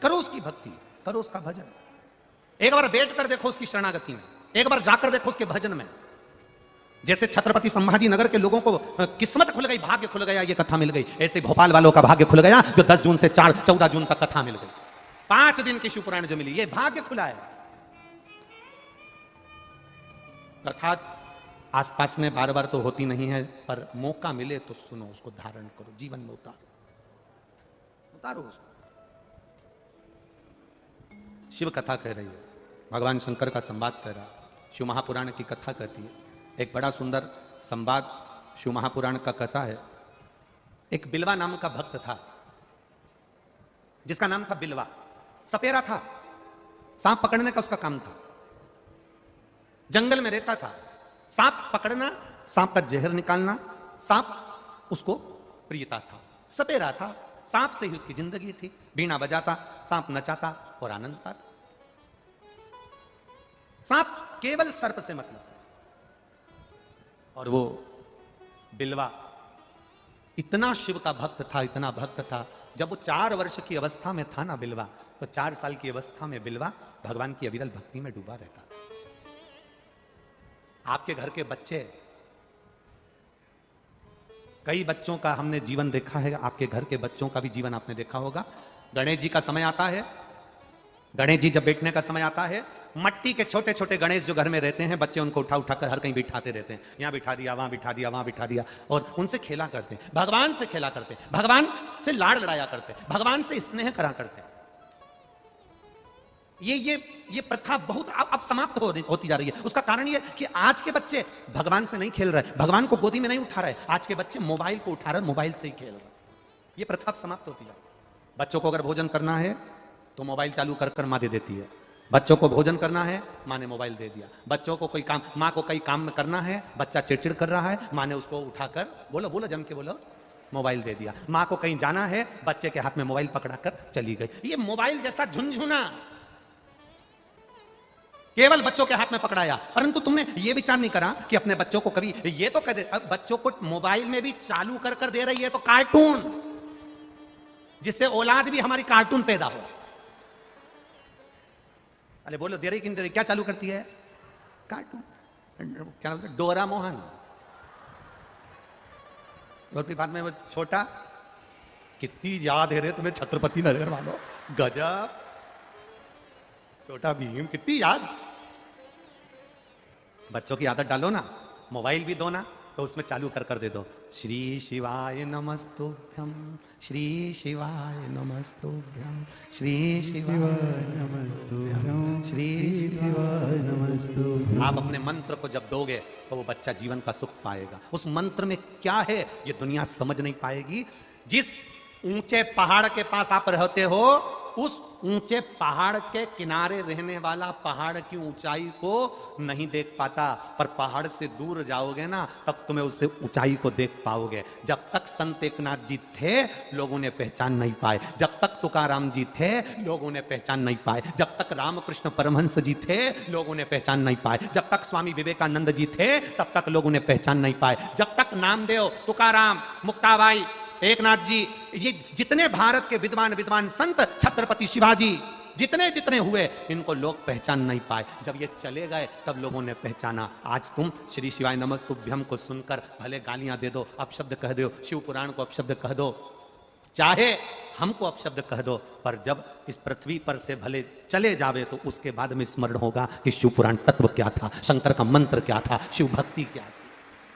S1: करो उसकी भक्ति, करो उसका भजन। एक बार बैठ कर देखो उसकी शरणागति में, एक बार जाकर देखो उसके भजन में, जैसे छत्रपति संभाजी नगर के लोगों को किस्मत खुल गई, भाग्य खुल गया, ये कथा मिल गई, ऐसे भोपाल वालों का भाग्य खुल गया जो 10 जून से 14 जून तक कथा मिल गई। 5 दिन की शिवपुराण जो मिली, ये भाग्य खुला है। अर्थात आसपास में बार बार तो होती नहीं है, पर मौका मिले तो सुनो, उसको धारण करो, जीवन में उतारो उसको। शिव कथा कह रही है, भगवान शंकर का संवाद कह रहा है, शिव महापुराण की कथा कहती है। एक बड़ा सुंदर संवाद शिव महापुराण का कहता है। एक बिलवा नाम का भक्त था, जिसका नाम था बिलवा। सपेरा था, सांप पकड़ने का उसका काम था। जंगल में रहता था, सांप पकड़ना, सांप का जहर निकालना, सांप उसको प्रियता था। सपेरा था, सांप से ही उसकी जिंदगी थी। बीना बजाता, सांप नचाता और आनंद पाता। सांप केवल सर्प से मतलब। और वो बिलवा इतना शिव का भक्त था, इतना भक्त था, जब वो 4 वर्ष की अवस्था में था ना बिलवा, तो 4 साल की अवस्था में बिलवा भगवान की अविरल भक्ति में डूबा रहता था। आपके घर के बच्चे, कई बच्चों का हमने जीवन देखा है, आपके घर के बच्चों का भी जीवन आपने देखा होगा। गणेश जी का समय आता है, गणेश जी जब बैठने का समय आता है, मट्टी के छोटे छोटे गणेश जो घर में रहते हैं, बच्चे उनको उठा उठा कर हर कहीं बिठाते रहते हैं। यहां बिठा दिया, वहां बिठा दिया, वहां बिठा दिया, और उनसे खेला करते हैं, भगवान से खेला करते हैं, भगवान से लाड़ लड़ाया करते हैं, भगवान से स्नेह करा करते हैं। ये प्रथा बहुत अब समाप्त होती जा रही है। उसका कारण ये कि आज के बच्चे भगवान से नहीं खेल रहे, भगवान को गोदी में नहीं उठा रहे, आज के बच्चे मोबाइल को उठा रहे, मोबाइल से ही खेल रहे। ये प्रथा अब समाप्त होती जा रही है। बच्चों को अगर भोजन करना है तो मोबाइल चालू कर कर माँ दे देती है। बच्चों को भोजन करना है, माँ ने मोबाइल दे दिया। बच्चों को कोई काम, माँ को कई काम करना है, बच्चा चिड़चिड़ कर रहा है, माँ ने उसको उठाकर, बोलो बोलो जम के बोलो, मोबाइल दे दिया। माँ को कहीं जाना है, बच्चे के हाथ में मोबाइल पकड़ाकर चली गई। ये मोबाइल जैसा झुनझुना केवल बच्चों के हाथ में पकड़ाया, परंतु तुमने ये विचार नहीं करा कि अपने बच्चों को कभी ये तो कह दे, बच्चों को मोबाइल में भी चालू कर कर दे रही है तो कार्टून, जिससे औलाद भी हमारी कार्टून पैदा हो। अरे बोलो, दे रही कि नहीं दे रही? क्या चालू करती है? कार्टून। क्या नाम है? डोरा मोहन। और फिर बाद में वो छोटा, कितनी याद है रे तुम्हें छत्रपति नगर वालों, गजब। छोटा भीम, कितनी याद। बच्चों की आदत डालो ना, मोबाइल भी दो ना, तो उसमें चालू कर कर दे दो, श्री शिवाय नमस्तुभ्यम, श्री शिवाय नमस्तुभ्यम, श्री शिवाय नमस्तुभ्यम, श्री शिवाय नमस्तुभ्यम। आप अपने मंत्र को जब दोगे तो वो बच्चा जीवन का सुख पाएगा। उस मंत्र में क्या है ये दुनिया समझ नहीं पाएगी। जिस ऊंचे पहाड़ के पास आप रहते हो, उस ऊंचे पहाड़ के किनारे रहने वाला पहाड़ की ऊंचाई को नहीं देख पाता, पर पहाड़ से दूर जाओगे ना तब तुम्हें उस ऊंचाई को देख पाओगे। जब तक संत एकनाथ जी थे लोगों ने पहचान नहीं पाए, जब तक तुकाराम जी थे लोगों ने पहचान नहीं पाए, जब तक रामकृष्ण परमहंस जी थे लोगों ने पहचान नहीं पाए, जब तक स्वामी विवेकानंद जी थे तब तक लोगों ने पहचान नहीं पाए, जब तक नामदेव, तुकाराम, मुक्ताबाई, एकनाथ जी, ये जितने भारत के विद्वान संत, छत्रपति शिवाजी, जितने जितने हुए, इनको लोग पहचान नहीं पाए। जब ये चले गए तब लोगों ने पहचाना। आज तुम श्री शिवाय नमस्तुभ्यम को सुनकर भले गालियां दे दो, अपशब्द कह दो, शिव पुराण को अपशब्द कह दो, चाहे हमको अपशब्द कह दो, पर जब इस पृथ्वी पर से भले चले जावे तो उसके बाद में स्मरण होगा कि शिव पुराण तत्व क्या था, शंकर का मंत्र क्या था, शिव भक्ति क्या थी।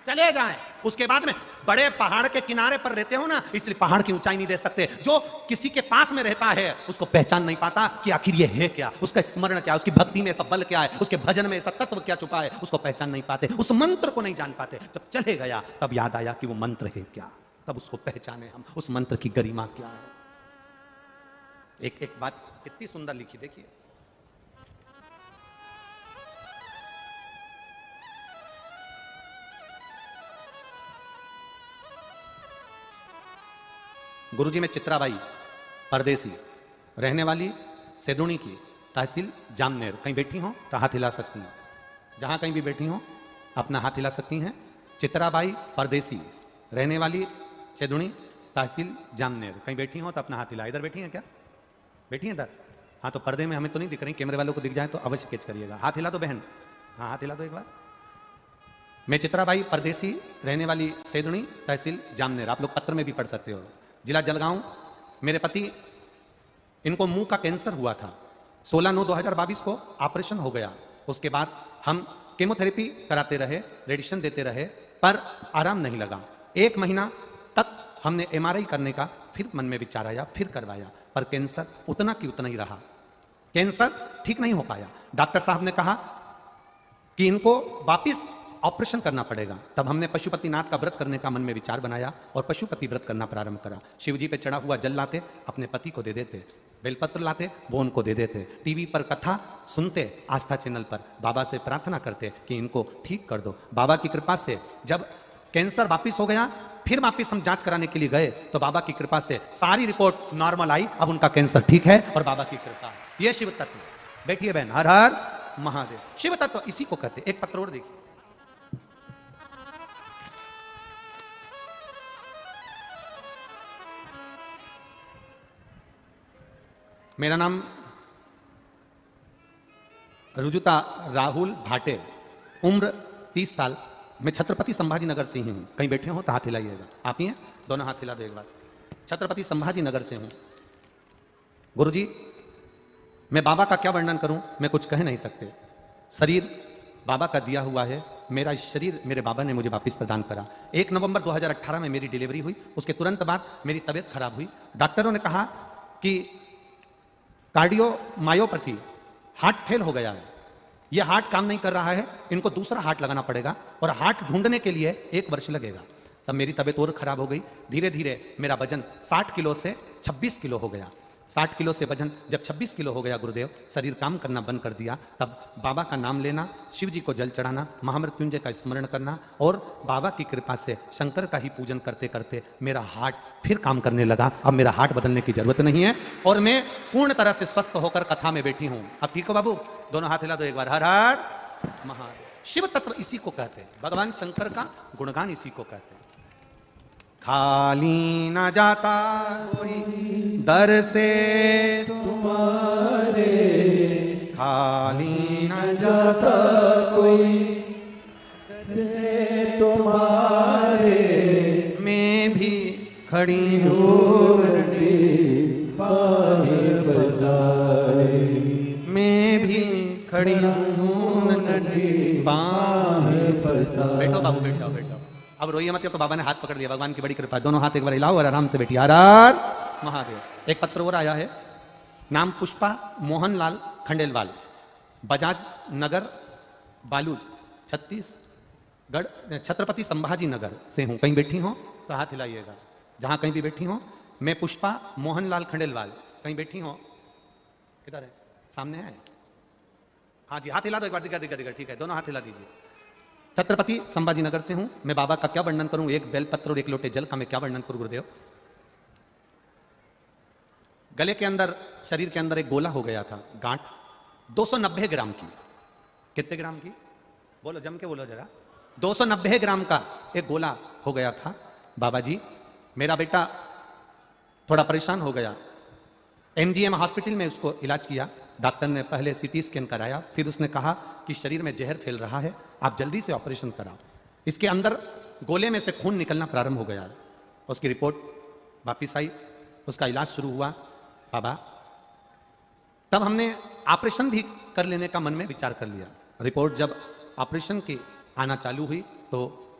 S1: चले जाएं, उसके बाद में बड़े पहाड़ के किनारे पर रहते हो ना, इसलिए पहाड़ की ऊंचाई नहीं दे सकते। जो किसी के पास में रहता है उसको पहचान नहीं पाता कि आखिर ये है क्या, उसका स्मरण क्या है, उसकी भक्ति में ऐसा बल क्या है, उसके भजन में ऐसा तत्व क्या छुपा है, उसको पहचान नहीं पाते, उस मंत्र को नहीं जान पाते। जब चले गया तब याद आया कि वो मंत्र है क्या, तब उसको पहचाने हम, उस मंत्र की गरिमा क्या है। एक बात कितनी सुंदर लिखी, देखिए। गुरुजी में चित्राबाई, परदेसी, रहने वाली सेदुणी की, तहसील जामनेर। कहीं बैठी हो तो हाथ हिला सकती हैं, जहां कहीं भी बैठी हो अपना हाथ हिला सकती हैं। चित्राबाई, परदेसी, रहने वाली सेदुणी, तहसील जामनेर। कहीं बैठी हो तो अपना हाथ हिला। इधर बैठी हैं क्या? बैठी हैं इधर? हाँ, तो पर्दे में हमें तो नहीं दिख रही, कैमरे वालों को दिख जाए तो अवश्य कैच करिएगा। हाथ हिला दो बहन, हाँ हाथ हिला दो एक बार। मैं चित्राबाई परदेसी, रहने वाली सेदणी, तहसील जामनेर। आप लोग पत्र में भी पढ़ सकते हो। जिला जलगांव। मेरे पति, इनको मुंह का कैंसर हुआ था। 16/9/2022 को ऑपरेशन हो गया। उसके बाद हम केमोथेरेपी कराते रहे, रेडिएशन देते रहे, पर आराम नहीं लगा। 1 महीना तक हमने MRI करने का फिर मन में विचार आया, फिर करवाया, पर कैंसर उतना की उतना ही रहा। कैंसर ठीक नहीं हो पाया। डॉक्टर साहब ने कहा कि इनको वापिस ऑपरेशन करना पड़ेगा। तब हमने पशुपतिनाथ का व्रत करने का मन में विचार बनाया और पशुपति व्रत करना प्रारंभ करा। शिव जी पे चढ़ा हुआ जल लाते, अपने पति को दे देते, बेलपत्र लाते, वो उनको दे देते। टीवी पर कथा सुनते, आस्था चैनल पर बाबा से प्रार्थना करते कि इनको ठीक कर दो। बाबा की कृपा से जब कैंसर वापिस हो गया, फिर वापिस हम जांच कराने के लिए गए तो बाबा की कृपा से सारी रिपोर्ट नॉर्मल आई। अब उनका कैंसर ठीक है और बाबा की कृपा है। ये शिव तत्व। बैठिए बहन। हर हर महादेव। शिव तत्व इसी को कहते। एक पत्र और देखिए। मेरा नाम रुजुता राहुल भाटे, उम्र 30 साल। मैं छत्रपति संभाजी नगर से ही हूं। कहीं बैठे हो तो हाथ हिलाइएगा। आप ही हैं? दोनों हाथ हिला दो एक बार। छत्रपति संभाजी नगर से हूं। गुरुजी, मैं बाबा का क्या वर्णन करूं, मैं कुछ कह नहीं सकते। शरीर बाबा का दिया हुआ है। मेरा शरीर मेरे बाबा ने मुझे वापस प्रदान करा। 1 नवंबर 2018 में मेरी डिलीवरी हुई। उसके तुरंत बाद मेरी तबीयत खराब हुई। डॉक्टरों ने कहा कि कार्डियोमायोपैथी, हार्ट फेल हो गया है, यह हार्ट काम नहीं कर रहा है, इनको दूसरा हार्ट लगाना पड़ेगा और हार्ट ढूंढने के लिए 1 वर्ष लगेगा। तब मेरी तबीयत और खराब हो गई। धीरे धीरे मेरा वजन 60 किलो से 26 किलो हो गया। 60 किलो से वजन जब 26 किलो हो गया गुरुदेव, शरीर काम करना बंद कर दिया। तब बाबा का नाम लेना, शिव जी को जल चढ़ाना, महामृत्युंजय का स्मरण करना और बाबा की कृपा से शंकर का ही पूजन करते करते मेरा हार्ट फिर काम करने लगा। अब मेरा हार्ट बदलने की जरूरत नहीं है और मैं पूर्ण तरह से स्वस्थ होकर कथा में बैठी हूं। अब ठीक हो बाबू? दोनों हाथ हिला दो एक बार। हर हर महादेव। शिव तत्व इसी को कहते हैं। भगवान शंकर का गुणगान इसी को कहते हैं। खाली न जाता कोई दर से तुम्हारे, खाली न जाता कोई दर से तुम्हारे, मैं भी खड़ी हूँ बाहें बजाए, मैं भी खड़ी हूँ बाहें बजाए। बैठो बाबू, बैठो बैठो। अब रोइए मत। तो बाबा ने हाथ पकड़ लिया। भगवान की बड़ी कृपा। दोनों हाथ एक बार हिलाओ और आराम से बैठिए। हर हर महादेव। एक पत्र और आया है। नाम पुष्पा मोहनलाल खंडेलवाल, बजाज नगर, बालूज, छत्तीसगढ़, छत्रपति संभाजी नगर से हूं। कहीं बैठी हो तो हाथ हिलाइएगा। जहां कहीं भी बैठी हो। मैं पुष्पा मोहनलाल खंडेलवाल। कहीं बैठी हो? किधर है? सामने है? हाँ जी, हाथ हिला दो एक बार। दिखा दिखा दिखा। ठीक है, दोनों हाथ हिला दीजिए। छत्रपति संभाजी नगर से हूं। मैं बाबा का क्या वर्णन करूं, एक बेलपत्र और 1 लोटे जल का मैं क्या वर्णन करूं गुरुदेव। गले के अंदर, शरीर के अंदर एक गोला हो गया था, गांठ 290 ग्राम की। कितने ग्राम की? बोलो, जम के बोलो जरा। 290 ग्राम का एक गोला हो गया था। बाबा जी, मेरा बेटा थोड़ा परेशान हो गया। MGM हॉस्पिटल में उसको इलाज किया। डॉक्टर ने पहले CT स्कैन कराया, फिर उसने कहा कि शरीर में जहर फैल रहा है, आप जल्दी से ऑपरेशन कराओ। इसके अंदर गोले में से खून निकलना प्रारंभ हो गया। उसकी रिपोर्ट वापिस आई, उसका इलाज शुरू हुआ। बाबा, तब हमने ऑपरेशन भी कर लेने का मन में विचार कर लिया। रिपोर्ट जब ऑपरेशन की आना चालू हुई तो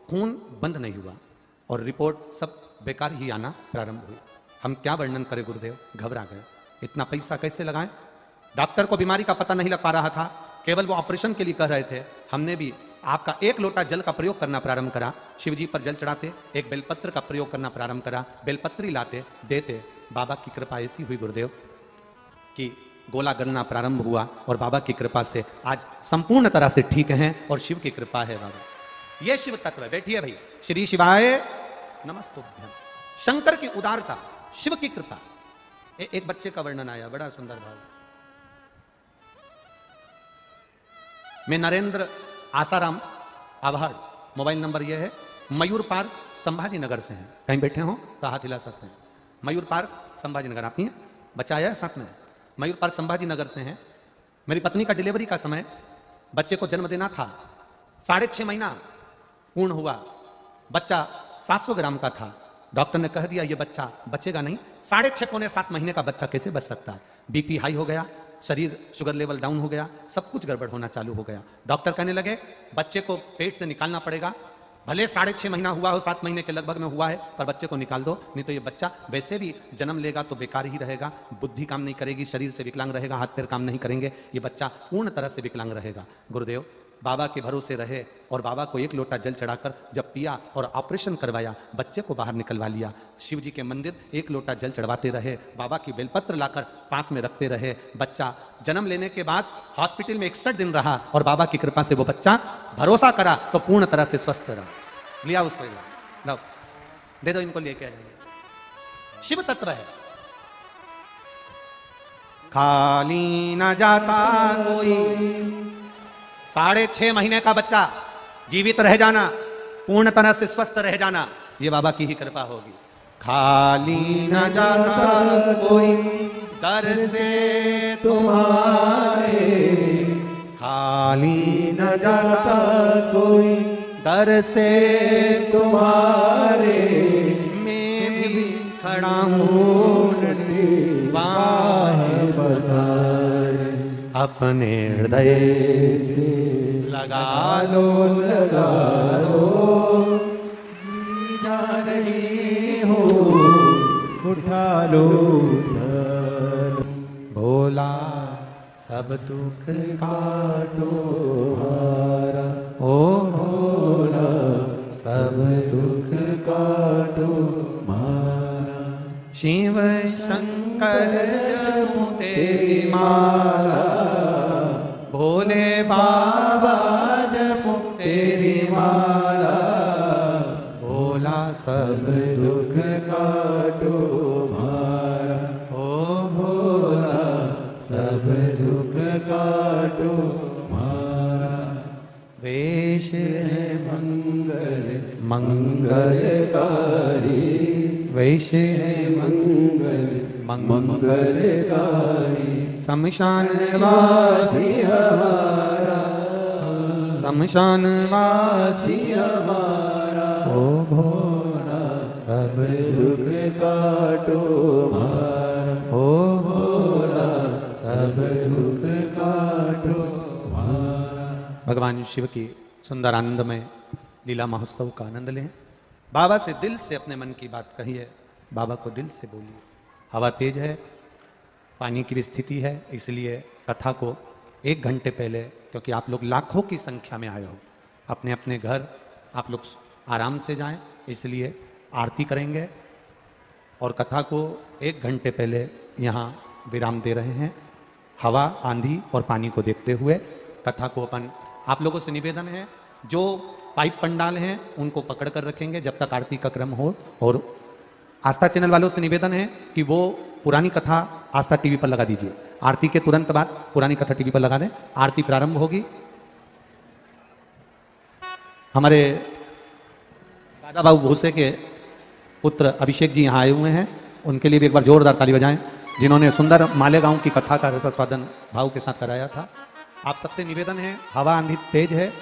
S1: खून बंद नहीं हुआ और रिपोर्ट सब बेकार ही आना प्रारंभ हुई। हम क्या वर्णन करें गुरुदेव, घबरा गए। इतना पैसा कैसे लगाएं? डॉक्टर को बीमारी का पता नहीं लग पा रहा था, केवल वो ऑपरेशन के लिए कह रहे थे। हमने भी आपका 1 लोटा जल का प्रयोग करना प्रारंभ करा। शिव जी पर जल चढ़ाते, एक बेलपत्र का प्रयोग करना प्रारंभ करा, बेलपत्री लाते, देते। बाबा की कृपा ऐसी हुई गुरुदेव कि गोला गलना प्रारंभ हुआ और बाबा की कृपा से आज संपूर्ण तरह से ठीक हैं और शिव की कृपा है बाबा। ये शिव तत्व है। बैठिए भाई। श्री शिवाय नमस्तुभ्यम। शंकर की उदारता, शिव की कृपा। एक बच्चे का वर्णन आया, बड़ा सुंदर भाव। मैं नरेंद्र आसाराम आभार, मोबाइल नंबर यह है। मयूर पार्क संभाजी नगर से हैं। कहीं बैठे हो तो हाथ हिला सकते हैं। मयूर पार्क संभाजी नगर। आप ही हैं? बच्चा आया है साथ में? मयूर पार्क संभाजी नगर से हैं। मेरी पत्नी का डिलीवरी का समय, बच्चे को जन्म देना था। 6.5 महीना पूर्ण हुआ, बच्चा 700 ग्राम का था, डॉक्टर ने कह दिया ये बच्चा बचेगा नहीं। 6.5 पौने 7 महीने का बच्चा कैसे बच सकता है? बीपी हाई हो गया, शरीर शुगर लेवल डाउन हो गया, सब कुछ गड़बड़ होना चालू हो गया। डॉक्टर कहने लगे बच्चे को पेट से निकालना पड़ेगा, भले 6.5 महीना हुआ हो, 7 महीने के लगभग में हुआ है, पर बच्चे को निकाल दो, नहीं तो ये बच्चा वैसे भी जन्म लेगा तो बेकार ही रहेगा, बुद्धि काम नहीं करेगी, शरीर से विकलांग रहेगा, हाथ पैर काम नहीं करेंगे, ये बच्चा पूर्ण तरह से विकलांग रहेगा। गुरुदेव बाबा के भरोसे रहे और बाबा को 1 लोटा जल चढ़ाकर जब पिया और ऑपरेशन करवाया, बच्चे को बाहर निकलवा लिया। शिव जी के मंदिर 1 लोटा जल चढ़वाते रहे, बाबा की बेलपत्र लाकर पास में रखते रहे। बच्चा जन्म लेने के बाद हॉस्पिटल में 61 दिन रहा और बाबा की कृपा से वो बच्चा भरोसा करा तो पूर्ण तरह से स्वस्थ रहा। लिया उसको, लो दे दो, इनको लेके आ जाएंगे। शिव तत्व है, खाली न जाता कोई। 6.5 महीने का बच्चा जीवित रह जाना, पूर्ण तरह से स्वस्थ रह जाना, ये बाबा की ही कृपा होगी। खाली न जाता कोई दर से तुम्हारे, खाली न जाता कोई दर से तुम्हारे, मैं भी खड़ा हूँ बाहें पसारे, अपने हृदय से लगा लो जा रही हो, उठा लो भोला सब दुख काटो हारा, ओ भोला सब दुख काटो मारा। शिव शंकर जपूं तेरी माला, भोले बाबा जपूं तेरी माला, भोला सब दुख काटो मारा, ओ भोला सब दुख काटो मारा। वेश है मंगल मंगलकारी, वेश है मंगल मंगलकारी, शमशान वासी हमारा, शमशान वासी हमारा, ओ भोला सब दुख काटो मारा, ओ भोला सब दुख काटो मारा। भगवान शिव की सुंदर आनंदमय लीला महोत्सव का आनंद लें। बाबा से दिल से अपने मन की बात कहिए, बाबा को दिल से बोलिए। हवा तेज है, पानी की भी स्थिति है, इसलिए कथा को 1 घंटे पहले, क्योंकि आप लोग लाखों की संख्या में आए हो, अपने अपने घर आप लोग आराम से जाएं, इसलिए आरती करेंगे और कथा को 1 घंटे पहले यहाँ विराम दे रहे हैं। हवा, आंधी और पानी को देखते हुए कथा को अपन, आप लोगों से निवेदन है जो पाइप पंडाल हैं उनको पकड़ कर रखेंगे जब तक आरती का क्रम हो, और आस्था चैनल वालों से निवेदन है कि वो पुरानी कथा आस्था टीवी पर लगा दीजिए। आरती के तुरंत बाद पुरानी कथा टीवी पर लगा दें। आरती प्रारंभ होगी। हमारे दादा बाबू भूसे के पुत्र अभिषेक जी यहाँ आए हुए हैं, उनके लिए भी एक बार जोरदार ताली बजाएं, जिन्होंने सुंदर मालेगांव की कथा का रसास्वादन भाव के साथ कराया था। आप सबसे निवेदन है, हवा आंधी तेज है,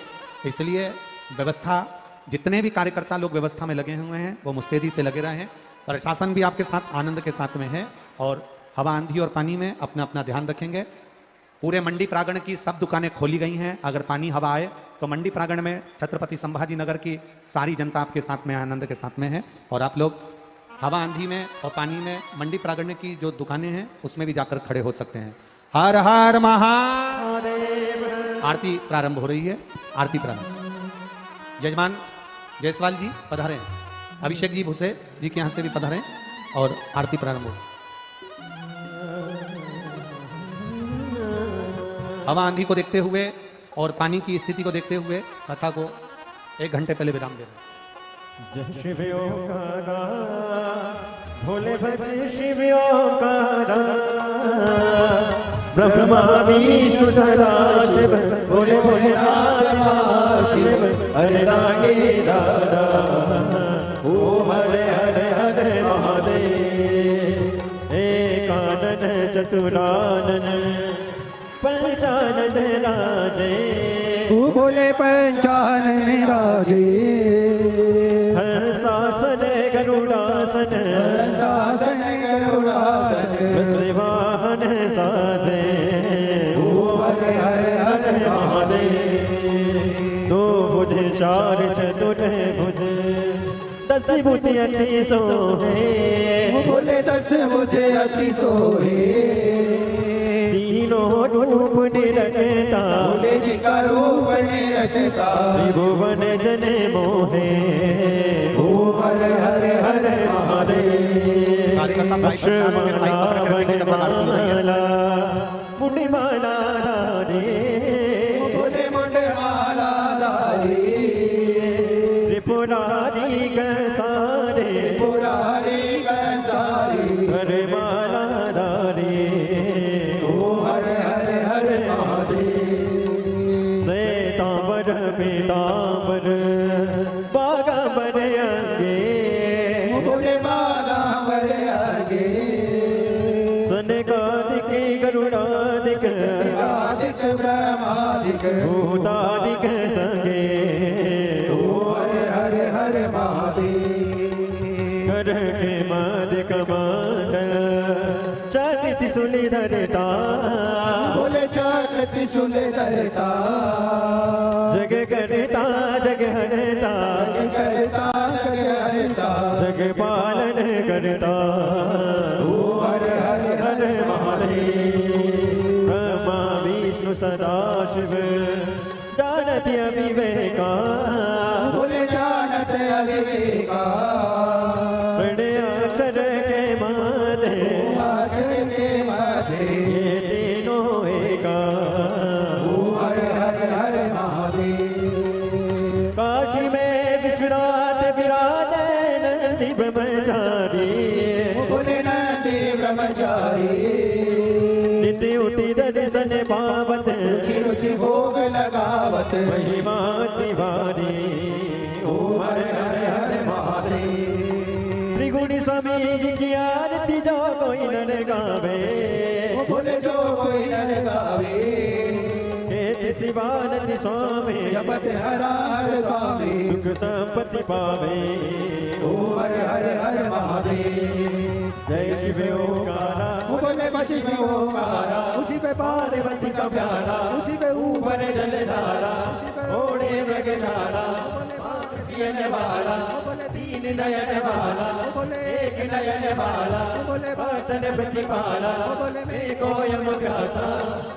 S1: इसलिए व्यवस्था, जितने भी कार्यकर्ता लोग व्यवस्था में लगे हुए हैं वो मुस्तैदी से लगे रहे हैं। प्रशासन भी आपके साथ आनंद के साथ में है और हवा आंधी और पानी में अपना अपना ध्यान रखेंगे। पूरे मंडी प्रांगण की सब दुकानें खोली गई हैं। अगर पानी हवा आए तो मंडी प्रांगण में छत्रपति संभाजी नगर की सारी जनता आपके साथ में आनंद के साथ में है, और आप लोग हवा आंधी में और पानी में मंडी प्रांगण की जो दुकानें हैं उसमें भी जाकर खड़े हो सकते हैं। हर हर महादेव। आरती प्रारंभ हो रही है। आरती प्रारंभ। यजमान जायसवाल जी पधारे, अभिषेक जी भूसे जी के यहाँ से भी पधारे और आरती प्रारंभ हो। हवा आंधी को देखते हुए और पानी की स्थिति को देखते हुए कथा को 1 घंटे पहले विराम दे रहे हैं।
S2: शिवयो का नाम भोले भजे, शिवयो का नाम ब्रह्मा विष्णु सदा शिव, भोले भोलेनाथ शिव, हरे रागे दादा, ओम हरे हरे हरे महादेव। एकानन चतुरानन पंचानन राजे,
S3: भोले पंचानन राजे
S2: हंसासन गरुड़ासन
S3: शासन करुणासन
S2: बस वाहन साजे
S3: हरे हरे हरे
S2: महादेव दो भुज चार चतुर भुज दस भुज अति सोहे
S3: बोले 10 मुझे अति सोहे
S2: तीनों रूप निरखता
S3: बोले जी का रूप निरखता
S2: त्रिभुवन जन मोहे
S3: ओम हरे हरे हरे महादेव
S1: कार्यकर्ता भाई बच्चा के भाई पकड़ के लेके तब आरती हो रही है।
S2: माला मुंडिमाला धारे
S3: बोले मुंडे माला धारी
S2: त्रिपुरारी सारे
S3: पुरारी कंसारी
S2: हर माला धारे
S3: ओम हरे हरे हरे महादेव
S2: श्वेतांबर पीतांबर बागांबर अंगे
S3: बोले माला हमारे आगे
S2: सनकादिक गरुड़ादिक
S3: आदिक ब्रह्मादिक
S2: भूतादिक संगे
S3: ओम हरे हरे हरे महादेव
S2: कर के मद कमंडल चरित सुनि धरता
S3: बोले चाकति सुले धरता
S2: जग करता जग हरता
S3: करता हरता
S2: जग पालन करता
S3: ओम हरे हरे
S2: हर महादेव ब्रह्मा विष्णु सदा शिव जानति अविवेका
S3: बोले जानत अविवेका
S2: अक्षर के मादे
S3: अक्षर के माथे
S2: ये तीनों एका
S3: ओम हरे हरे हरे महादेव
S2: काशी में विश्वनाथ विराजे नंदी ब्रह्मचारी
S3: बोले नंदी ब्रह्मचारी
S2: नित्य उठी दर्शन पावत
S3: रुचि भोग लगावत
S2: महिमा तिवारी
S3: ओम हरे हरे हरे महादेव
S2: त्रिगुणी स्वामी जी की आरती जो कोई नर गावे
S3: बोले जो कोई नर गावे
S2: हे शिवानंद स्वामी
S3: जपत हरा हर स्वामी
S2: सुख संपत्ति पावे
S3: ओम हरे हरे हरे महादेव
S2: जय शिव ओंकारा
S3: बोले बची में ओंकारा उसी पे पार्वती का प्यारा उसी पे ऊपर जलधारा ओढ़े मृगशाला पियने वाला तीन नयन वाला एक नयन वाला बर्तन प्रतिपाला को यम व्यासा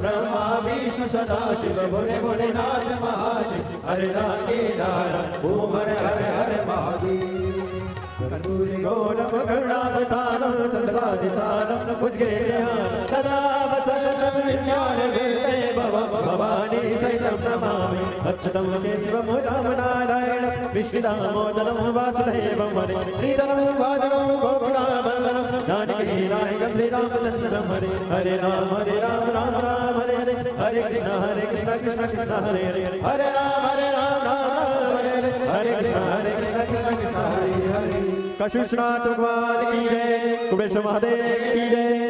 S3: ब्रह्मा विष्णु सदा शिव बोले भोलेनाथ महाशिव हरे रागे धारा ओम हरे हरे हरे महादेव कर्पूरी
S2: गौरव करुणावतारं संसारि सारं भुजगे सदा वसन्तं विज्ञान वेदे भवानी सहितं नमामि अच्युतं केशवं राम नारायण विष्णुदामोदरं वासुदेवं हरे श्रीधरं माधवं गोकुलावल्लभं जानकीनायकं श्रीरामचन्द्रं हरे हरे राम राम राम हरे हरे हरे कृष्ण कृष्ण हरे हरे हरे राम राम हरे हरे हरे कृष्ण कृष्ण हरे हरे काशीनाथ भगवान की जय कुबेर महादेव की जय